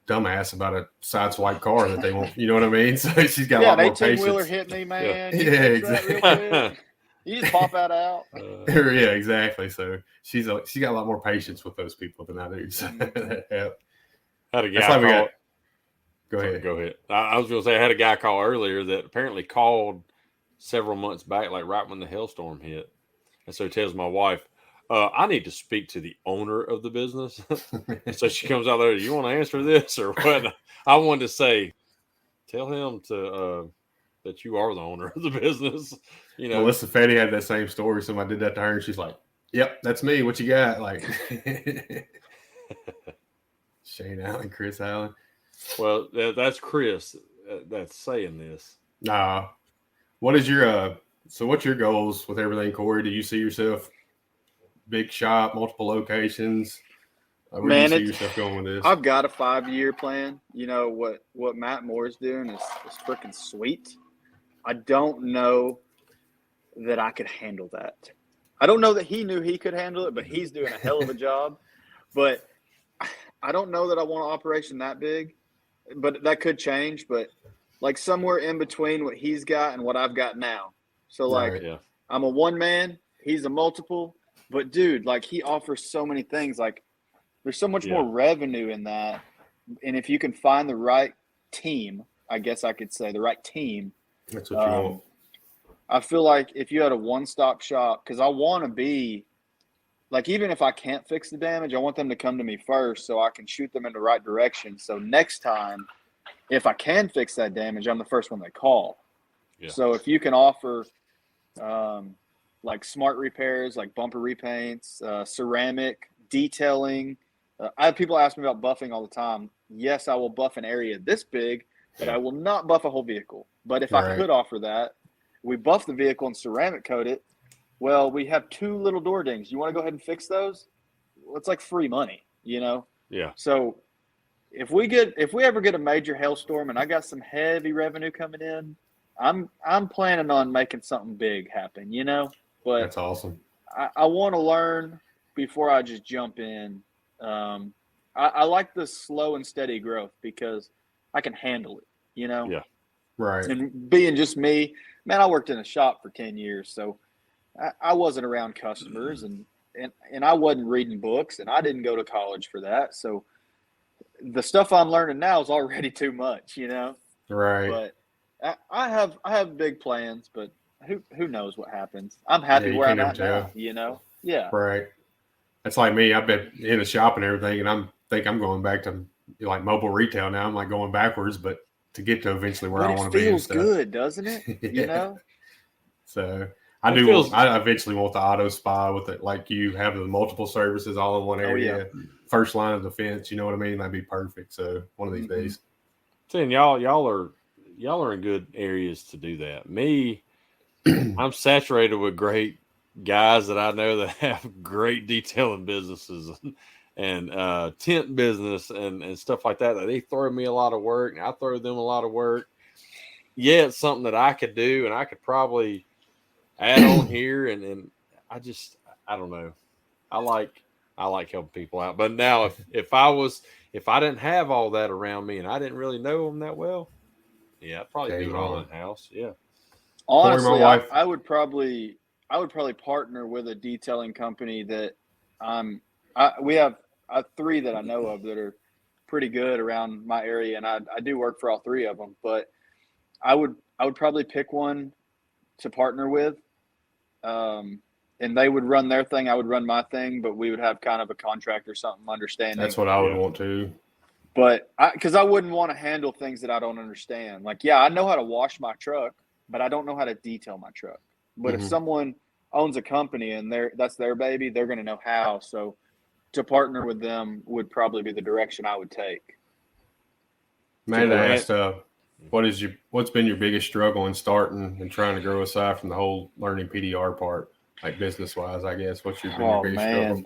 dumbass about a sideswipe car that they want. You know what I mean? So she's got a lot more patience. 18-wheeler hit me, man. Yeah, exactly. You just pop that out. Yeah, exactly. So she got a lot more patience with those people than I do. So Had a guy Go ahead. I was going to say I had a guy call earlier that apparently called several months back, like right when the hailstorm hit. And so he tells my wife, I need to speak to the owner of the business. So she comes out there, you want to answer this or what? I wanted to say, tell him that you are the owner of the business. Melissa Fetty had that same story. Somebody did that to her and she's like, yep, that's me. What you got? Like Shane Allen, Chris Allen. Well, that's Chris that's saying this. Nah. What is your so what's your goals with everything, Corey? Do you see yourself big shop, multiple locations? Where do you see yourself going with this? I've got a 5-year plan. You know what Matt Moore's doing is freaking sweet. I don't know that I could handle that. I don't know that he knew he could handle it, but he's doing a hell of a job. But I don't know that I want an operation that big, but that could change. But like somewhere in between what he's got and what I've got now. So like I'm a one man, he's a multiple, but dude, like he offers so many things. Like there's so much more revenue in that. And if you can find the right team, I guess I could say the right team. That's what you want. I feel like if you had a one-stop shop, because I want to be like, even if I can't fix the damage, I want them to come to me first so I can shoot them in the right direction. So next time, if I can fix that damage, I'm the first one they call. Yeah. So if you can offer like smart repairs, like bumper repaints, ceramic, detailing. I have people ask me about buffing all the time. Yes, I will buff an area this big, but I will not buff a whole vehicle. But if I could offer that, we buff the vehicle and ceramic coat it. Well, we have 2 little door dings. You want to go ahead and fix those? Well, it's like free money, you know? Yeah. So if we ever get a major hailstorm and I got some heavy revenue coming in, I'm planning on making something big happen, you know? But that's awesome. I want to learn before I just jump in. I like the slow and steady growth because I can handle it, you know? Yeah. Right. And being just me, man, I worked in a shop for 10 years, so I wasn't around customers and I wasn't reading books and I didn't go to college for that. So the stuff I'm learning now is already too much, you know? Right. But I have big plans, but who knows what happens. I'm happy where I'm at now, you know? Yeah. Right. That's like me. I've been in the shop and everything, and I'm going back to like mobile retail now. I'm like going backwards, but to get to eventually where I want to be. It feels good, doesn't it? You know? So I eventually want the auto spa with it, like you have the multiple services all in one area. First line of defense, you know what I mean? That'd be perfect. So one of these days. Saying y'all are in good areas to do that. Me, I'm saturated with great guys that I know that have great detailing businesses and tent business and stuff like that. They throw me a lot of work and I throw them a lot of work. Yeah, it's something that I could do and I could probably add on here and I don't know. I like helping people out. But now if I didn't have all that around me and I didn't really know them that well, I'd probably do it all in house. Yeah. Honestly, I would probably partner with a detailing company that we have 3 that I know of that are pretty good around my area, and I do work for all 3 of them. But I would probably pick one to partner with, and they would run their thing, I would run my thing, but we would have kind of a contract or something understanding. That's what I would want to. But because I wouldn't want to handle things that I don't understand. Like, I know how to wash my truck, but I don't know how to detail my truck. But if someone owns a company and that's their baby, they're going to know how. So to partner with them would probably be the direction I would take. Man, I asked, what's been your biggest struggle in starting and trying to grow aside from the whole learning PDR part, like business wise, I guess? What's your biggest struggle?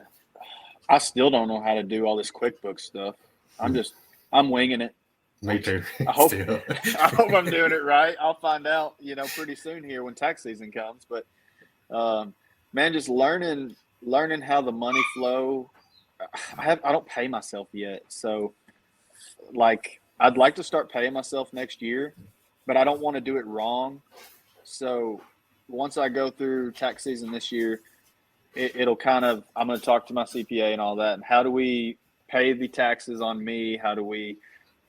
I still don't know how to do all this QuickBooks stuff. I'm winging it. Me too. I hope I'm doing it right. I'll find out, pretty soon here when tax season comes. But man, just learning how the money flow. I don't pay myself yet, so like I'd like to start paying myself next year, but I don't want to do it wrong. So once I go through tax season this year, it'll kind of, I'm going to talk to my CPA and all that. And how do we pay the taxes on me? How do we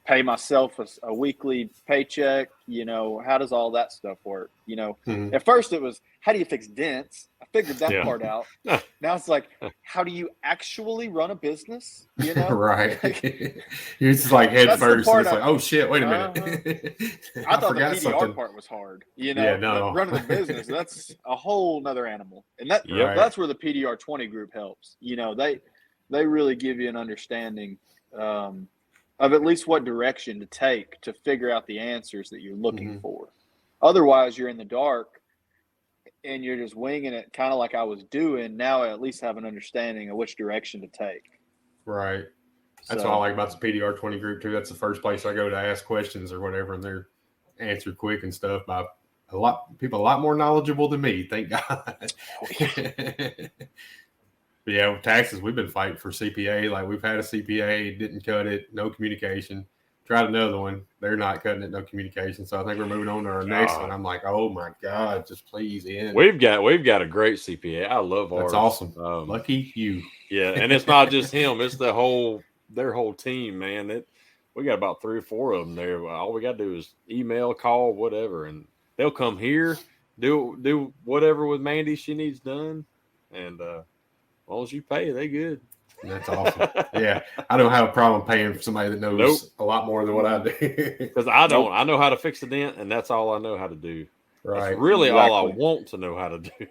pay myself a weekly paycheck? How does all that stuff work? At first it was, how do you fix dents? I figured that part out. Now it's like, how do you actually run a business? Right. You're just like head first. And it's like, oh shit, wait a minute. I thought the PDR part was hard. Running the business, that's a whole nother animal. And that's where the PDR 20 group helps. They really give you an understanding. of at least what direction to take to figure out the answers that you're looking for. Otherwise, you're in the dark and you're just winging it, kind of like I was doing. Now I at least have an understanding of which direction to take. Right. That's what I like about the PDR 20 group too. That's the first place I go to ask questions or whatever, and they're answered quick and stuff by people a lot more knowledgeable than me. Thank God. But yeah, with taxes, we've been fighting for CPA. Like, we've had a CPA, didn't cut it, no communication. Tried another one, they're not cutting it, no communication. So I think we're moving on to our next one. I'm like, oh my God, just please end. We've got a great CPA. I love ours. That's awesome. Lucky you. Yeah, and it's not just him; it's their whole team, man. We got about 3 or 4 of them there. All we got to do is email, call, whatever, and they'll come here, do whatever with Mandy she needs done, and as long as you pay, they good. That's awesome. Yeah, I don't have a problem paying for somebody that knows a lot more than what I do. Because I don't. I know how to fix a dent, and that's all I know how to do. Right. That's really all I want to know how to do.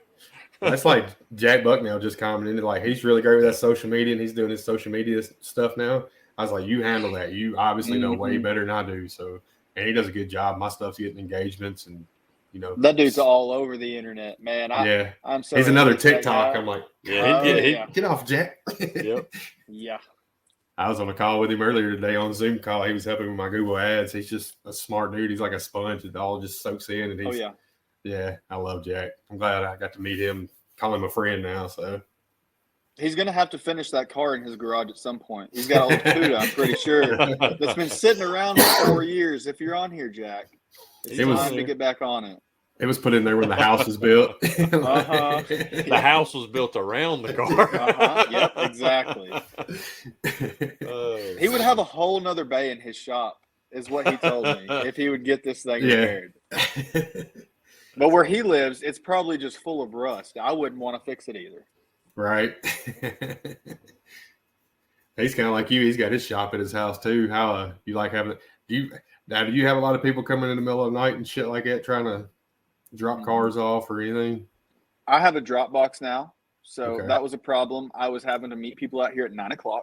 That's like Jack Bucknell just commented, like, he's really great with that social media, and he's doing his social media stuff now. I was like, you handle that. You obviously know way better than I do. So, and he does a good job. My stuff's getting engagements, and that dude's all over the internet, man. I'm so. He's another TikTok. I'm like, get off, Jack. Yep. Yeah. I was on a call with him earlier today on Zoom call. He was helping with my Google Ads. He's just a smart dude. He's like a sponge. It all just soaks in. And he's, yeah, I love Jack. I'm glad I got to meet him, call him a friend now. So he's going to have to finish that car in his garage at some point. He's got a little CUDA, I'm pretty sure, that's been sitting around for 4 years. If you're on here, Jack, it's time to get back on it. It was put in there when the house was built. The house was built around the car. Yep, exactly. He would have a whole nother bay in his shop, is what he told me, if he would get this thing repaired. But where he lives, it's probably just full of rust. I wouldn't want to fix it either. Right. He's kind of like you. He's got his shop at his house too. How you like having it? Do you have a lot of people coming in the middle of the night and shit like that trying to drop cars off or anything? I have a drop box now, so that was a problem. I was having to meet people out here at 9:00.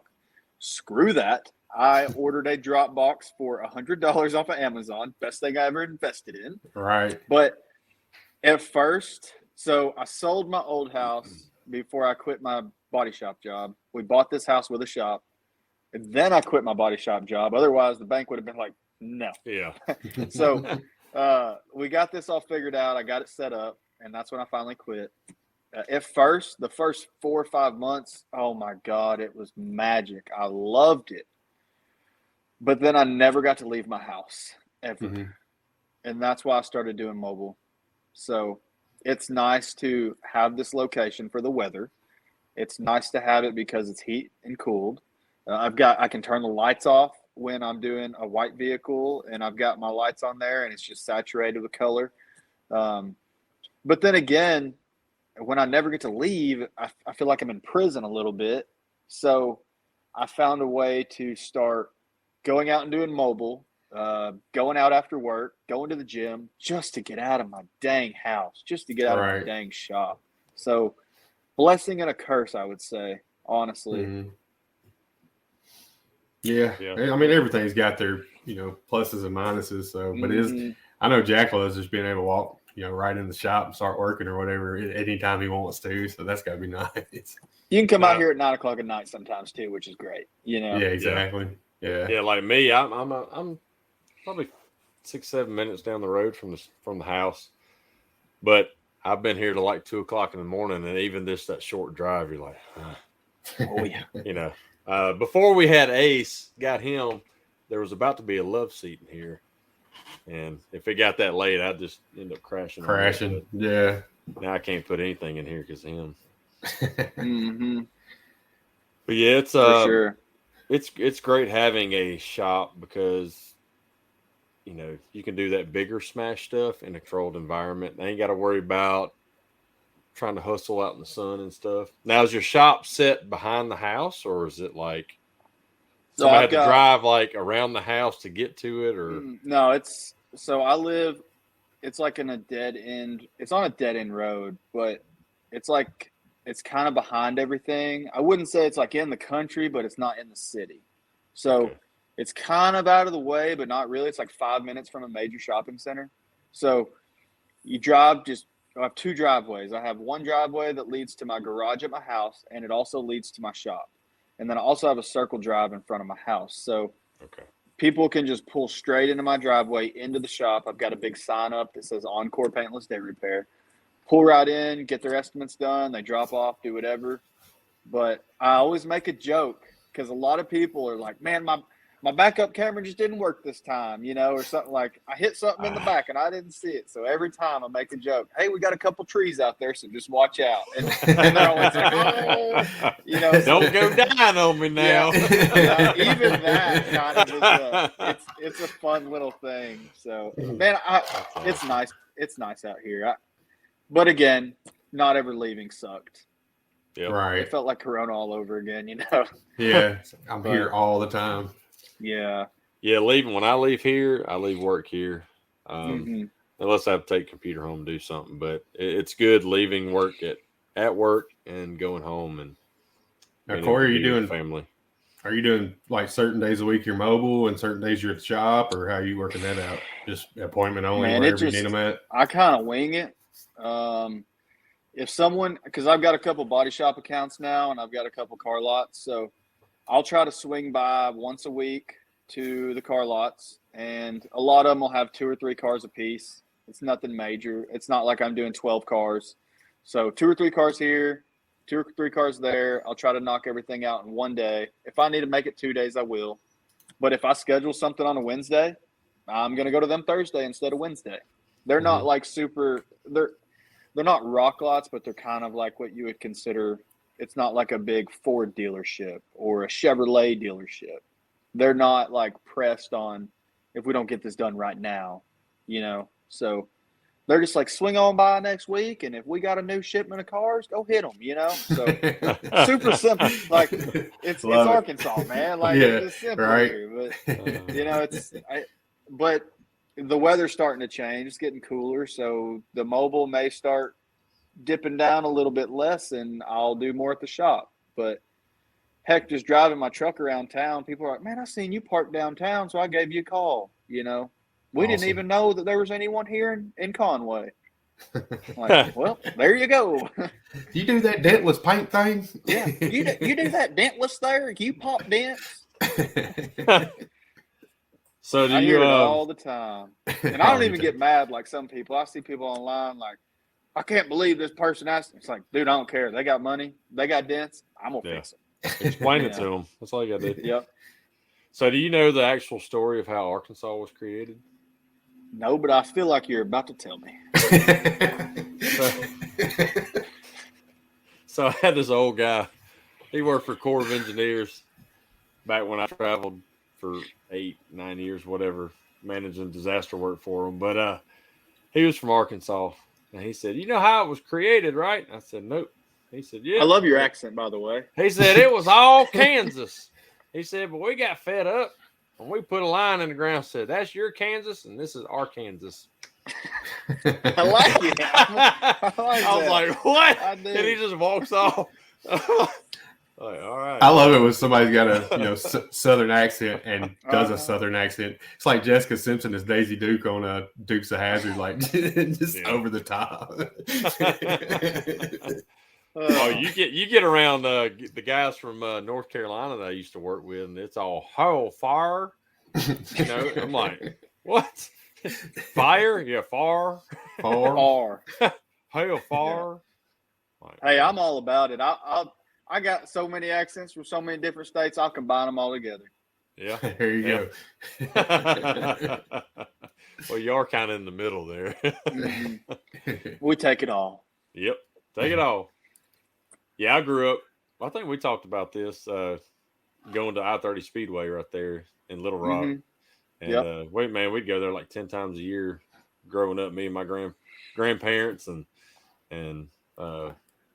Screw that. I ordered a drop box for $100 off of Amazon. Best thing I ever invested in. Right. But at first, so I sold my old house before I quit my body shop job. We bought this house with a shop, and then I quit my body shop job. Otherwise, the bank would have been like, no. Yeah. So we got this all figured out. I got it set up, and that's when I finally quit. At first, the first 4 or 5 months, oh my God, it was magic. I loved it. But then I never got to leave my house ever. And that's why I started doing mobile. So it's nice to have this location for the weather. It's nice to have it because it's heat and cooled. I can turn the lights off when I'm doing a white vehicle, and I've got my lights on there and it's just saturated with color. But then again, when I never get to leave, I feel like I'm in prison a little bit. So I found a way to start going out and doing mobile, going out after work, going to the gym, just to get out of my dang house, just to get out of my dang shop. So blessing and a curse, I would say, honestly. Yeah. I mean, everything's got their, pluses and minuses. So, but it is, I know Jack loves just being able to walk, right in the shop and start working or whatever anytime he wants to. So that's got to be nice. You can come out here at 9:00 at night sometimes too, which is great. Yeah, exactly. Yeah. Like me, I'm probably 6-7 minutes down the road from the house, but I've been here to like 2:00 in the morning, and even that short drive, you're like, oh yeah. Before we had Ace, got him, there was about to be a love seat in here. And if it got that late, I'd just end up crashing. Yeah. Now I can't put anything in here because of him. But yeah, it's for sure. It's great having a shop because you can do that bigger smash stuff in a controlled environment. I ain't got to worry about trying to hustle out in the sun and stuff. Now, is your shop set behind the house, or is it like somebody had to drive like around the house to get to it? Or no, it's like in a dead end. It's on a dead end road, but it's kind of behind everything. I wouldn't say it's like in the country, but it's not in the city. So It's kind of out of the way, but not really. It's like 5 minutes from a major shopping center. So you drive I have 2 driveways. I have one driveway that leads to my garage at my house, and it also leads to my shop. And then I also have a circle drive in front of my house. So people can just pull straight into my driveway, into the shop. I've got a big sign up that says Encore Paintless Day Repair. Pull right in, get their estimates done. They drop off, do whatever. But I always make a joke because a lot of people are like, man, my backup camera just didn't work this time, or something like I hit something in the back and I didn't see it. So every time I make a joke, hey, we got a couple trees out there, so just watch out. And they're always like, oh, don't go dying on me now. Yeah, even that kind of it's a fun little thing. So man, it's nice. It's nice out here. But again, not ever leaving sucked. Yep. Right. It felt like Corona all over again, Yeah, I'm here all the time. Yeah. Yeah, when I leave here, I leave work here. Unless I have to take computer home and do something. But it's good leaving work at work and going home. And now, Cory, are you doing like certain days a week you're mobile and certain days you're at the shop, or how are you working that out? Just appointment only, wherever you need them at? I kind of wing it. If someone, because I've got a couple body shop accounts now and I've got a couple car lots, so I'll try to swing by once a week to the car lots, and a lot of them will have 2 or 3 cars a piece. It's nothing major. It's not like I'm doing 12 cars. So 2 or 3 cars here, 2 or 3 cars there. I'll try to knock everything out in one day. If I need to make it 2 days, I will. But if I schedule something on a Wednesday, I'm going to go to them Thursday instead of Wednesday. They're not like they're not rock lots, but they're kind of like what you would consider. It's not like a big Ford dealership or a Chevrolet dealership. They're not like pressed on if we don't get this done right now, So they're just like, swing on by next week, and if we got a new shipment of cars, go hit them, So super simple. Like it's Arkansas, man. Like it's just simple here. But but the weather's starting to change. It's getting cooler, so the mobile may start dipping down a little bit less, and I'll do more at the shop. But heck, just driving my truck around town, people are like, man, I seen you parked downtown, so I gave you a call. We didn't even know that there was anyone here in Conway. Like, well, there you go. You do that dentless paint thing? Yeah, you do that dentless there? You pop dents? So do I you hear it all the time, and I don't even get mad like some people. I see people online like, I can't believe this person asked. It's like, dude, I don't care. They got money. They got dents. I'm gonna fix them. Explain it to them. That's all you gotta do. Yep. So do you know the actual story of how Arkansas was created? No, but I feel like you're about to tell me. So I had this old guy. He worked for Corps of Engineers back when I traveled for 8-9 years, whatever, managing disaster work for him. But he was from Arkansas, and he said, "You know how it was created, right?" I said, "Nope." He said, "Yeah." I love your accent, by the way. He said it was all Kansas. He said, but we got fed up and we put a line in the ground. Said, "That's your Kansas, and this is our Kansas." I like it. I was like, "What?" And he just walks off. Like, all right. I love it when somebody's got a Southern accent and does a Southern accent. It's like Jessica Simpson as Daisy Duke on Dukes of Hazzard, like just over the top. Oh, you get around the guys from North Carolina that I used to work with, and it's all "ho fire." I'm like, what? Fire? Yeah, far. Far. Hell, far. Yeah. Hey, I'm all about it. I got so many accents from so many different states. I'll combine them all together. Yeah, there you go. Well, you are kind of in the middle there. We take it all. Yep, take it all. Yeah, I grew up. I think we talked about this going to I-30 Speedway right there in Little Rock. And we'd go there like 10 times a year growing up. Me and my grandparents and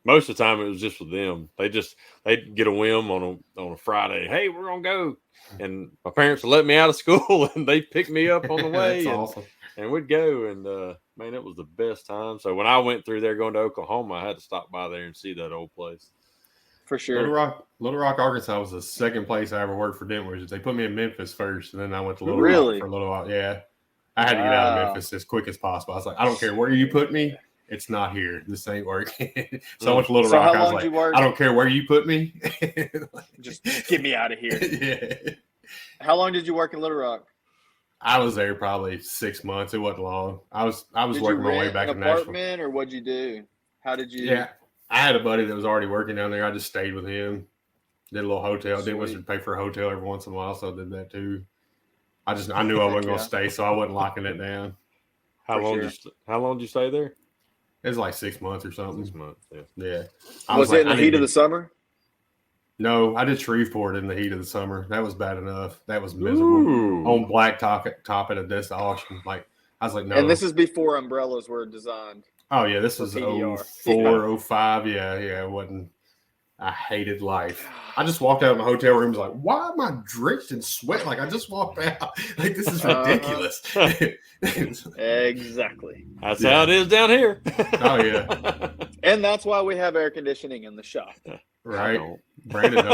most of the time it was just with them. They'd get a whim on a Friday. Hey, we're gonna go, and my parents would let me out of school and they'd pick me up on the way. That's awesome. And we'd go, and man, it was the best time. So when I went through there going to Oklahoma, I had to stop by there and see that old place. For sure. Little Rock, Arkansas was the second place I ever worked for dent washers. They put me in Memphis first, and then I went to Little Really? Rock for a little while. Yeah, I had to get out of Wow. Memphis as quick as possible. I was like, I don't care where you put me, it's not here. This ain't working. So I went to Little Rock. I was like, I don't care where you put me. Just get me out of here. Yeah. How long did you work in Little Rock? I was there probably 6 months. It wasn't long. I was Did working you my way rent back an in Nashville. apartment, or what'd you do? How did you? Yeah, I had a buddy that was already working down there. I just stayed with him. Did a little hotel. Did was to pay for a hotel every once in a while, so I did that too. I knew I wasn't going to stay, so I wasn't locking it down. How long did you stay there? It was like 6 months or something. 6 months. Yeah. Yeah. Was it in the heat of the summer? No, I did Shreveport in the heat of the summer. That was bad enough. That was miserable. Ooh. On blacktop at a desk auction. Like I was like, no. And this is before umbrellas were designed. Oh yeah, this was PDR. 04, 05. Yeah, it wasn't. I hated life. I just walked out of my hotel room. Was like, why am I drenched in sweat? Like I just walked out. Like this is ridiculous. Exactly. That's how it is down here. Oh yeah. And that's why we have air conditioning in the shop. Right. Brandon,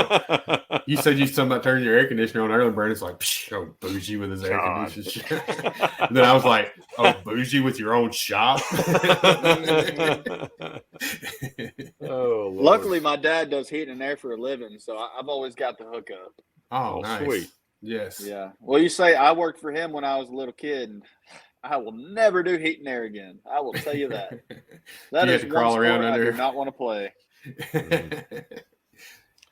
you said you something about turning your air conditioner on earlier. Brandon's like, oh, bougie with his air conditioner. And then I was like, oh, bougie with your own shop. Oh, Lord. Luckily, my dad does heat and air for a living, so I've always got the hookup. Oh, nice. Sweet. Yes. Yeah. Well, you say I worked for him when I was a little kid, and I will never do heat and air again. I will tell you that. That is to crawl around I under. do not want to play.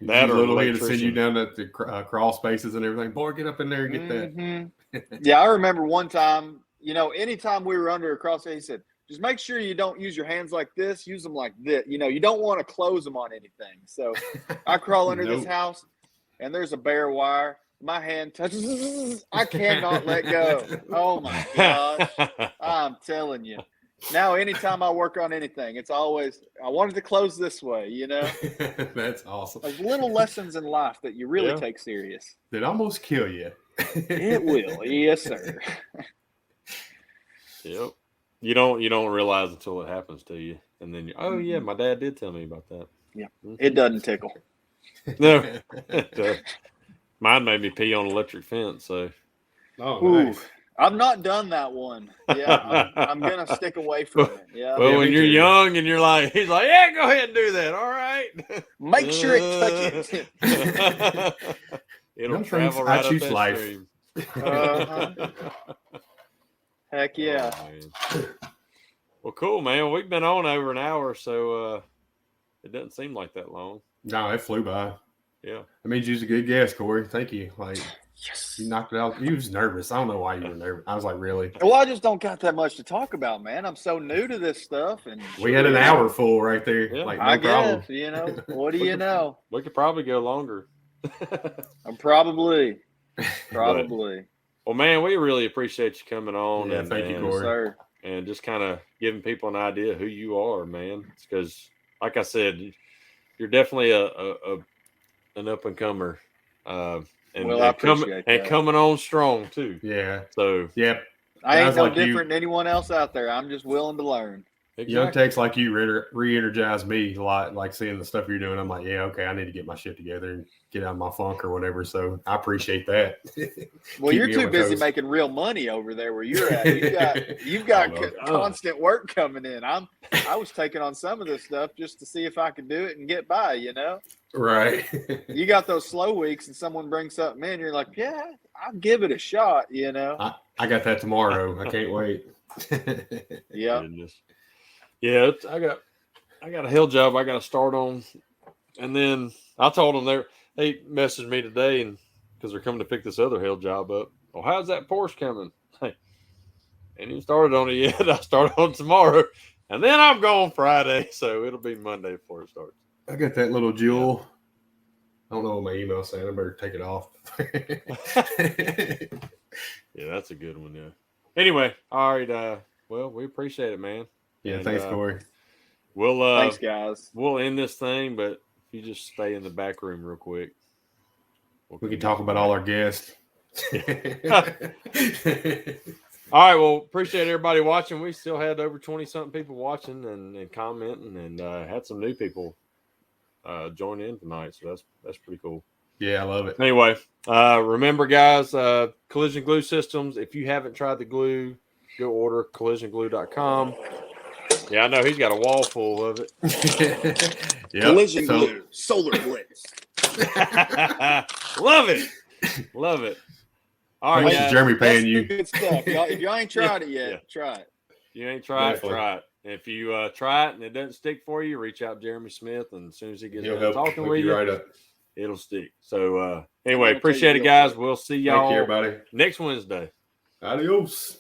That or little kid to send you electrician. down at the crawl spaces and everything. Boy, get up in there and get that. Yeah, I remember one time, anytime we were under a cross, he said, just make sure you don't use your hands like this. Use them like this. You don't want to close them on anything. So I crawl under this house, and there's a bare wire. My hand touches. I cannot let go. Oh, my gosh. I'm telling you. Now, anytime I work on anything, it's always, I wanted to close this way, That's awesome. Like little lessons in life that you really take serious. That almost kill you. It will. Yes, sir. Yep. You don't realize until it happens to you. And then oh yeah, my dad did tell me about that. Yeah. It doesn't tickle. No. Mine made me pee on an electric fence, so Nice. I've not done that one. Yeah, I'm gonna stick away from it. Yeah. Well, Yeah, when me you're too. young and he's like, yeah, go ahead and do that. All right. Make sure it touches. It'll Some travel things right I choose up that life. stream. Heck yeah. Oh, man. Well, cool, man. We've been on over an hour, so it doesn't seem like that long. No, it flew by. Yeah. That means you was a good guest, Corey. Thank you. Like Yes. you knocked it out. You was nervous. I don't know why you were nervous. I was like, really? Well, I just don't got that much to talk about, man. I'm so new to this stuff, and We had an hour full right there. Yeah. Like I no problem. guess, what do you know? We could probably go longer. I'm probably. Well, man, we really appreciate you coming on. Yeah, and, thank you, and, Corey. Sir. and just kind of giving people an idea who you are, man. Because, like I said, you're definitely an up and comer, and Well, I appreciate that. coming on strong too. Yeah. So Yep. I ain't Guys no like you- different than anyone else out there. I'm just willing to learn. Young techs like you re-energize me a lot. Like seeing the stuff you're doing, I'm like, yeah, okay, I need to get my shit together and get out of my funk or whatever. So I appreciate that. Well, Keep you're me on too my busy toes. making real money over there where you're at. You've got I know. constant work coming in. I was taking on some of this stuff just to see if I could do it and get by. Right. You got those slow weeks, and someone brings something in, you're like, yeah, I'll give it a shot. I got that tomorrow. I can't wait. Yeah. Goodness. Yeah, I got a hell job I got to start on, and then I told them they messaged me today, and because they're coming to pick this other hell job up. Well, how's that Porsche coming? Hey, ain't even started on it yet. I start on tomorrow, and then I'm going Friday, so it'll be Monday before it starts. I got that little jewel. I don't know what my email's saying. I better take it off. Yeah, that's a good one. Yeah. Anyway, all right. Well, we appreciate it, man. Yeah, And, thanks, Corey. We'll Thanks, guys. we'll end this thing, but if you just stay in the back room real quick, We can talk about all our guests. All right. Well, appreciate everybody watching. We still had over 20 something people watching and commenting, and had some new people join in tonight. So that's pretty cool. Yeah, I love it. Anyway, remember, guys, Collision Glue Systems. If you haven't tried the glue, go order collisionglue.com. Yeah, I know he's got a wall full of it. Yep. Collision glue, solar blitz. Love it. Love it. All right, guys. Jeremy paying you. Good stuff. Y'all, if y'all ain't tried it yet, try it. You ain't tried Definitely. it, try it. If you try it and it doesn't stick for you, reach out to Jeremy Smith, and as soon as he gets He'll done help talking hook with you, right up. it'll stick. So anyway, I'll tell appreciate you it, guys. real We'll see Thank y'all you, everybody. next Wednesday. Adios.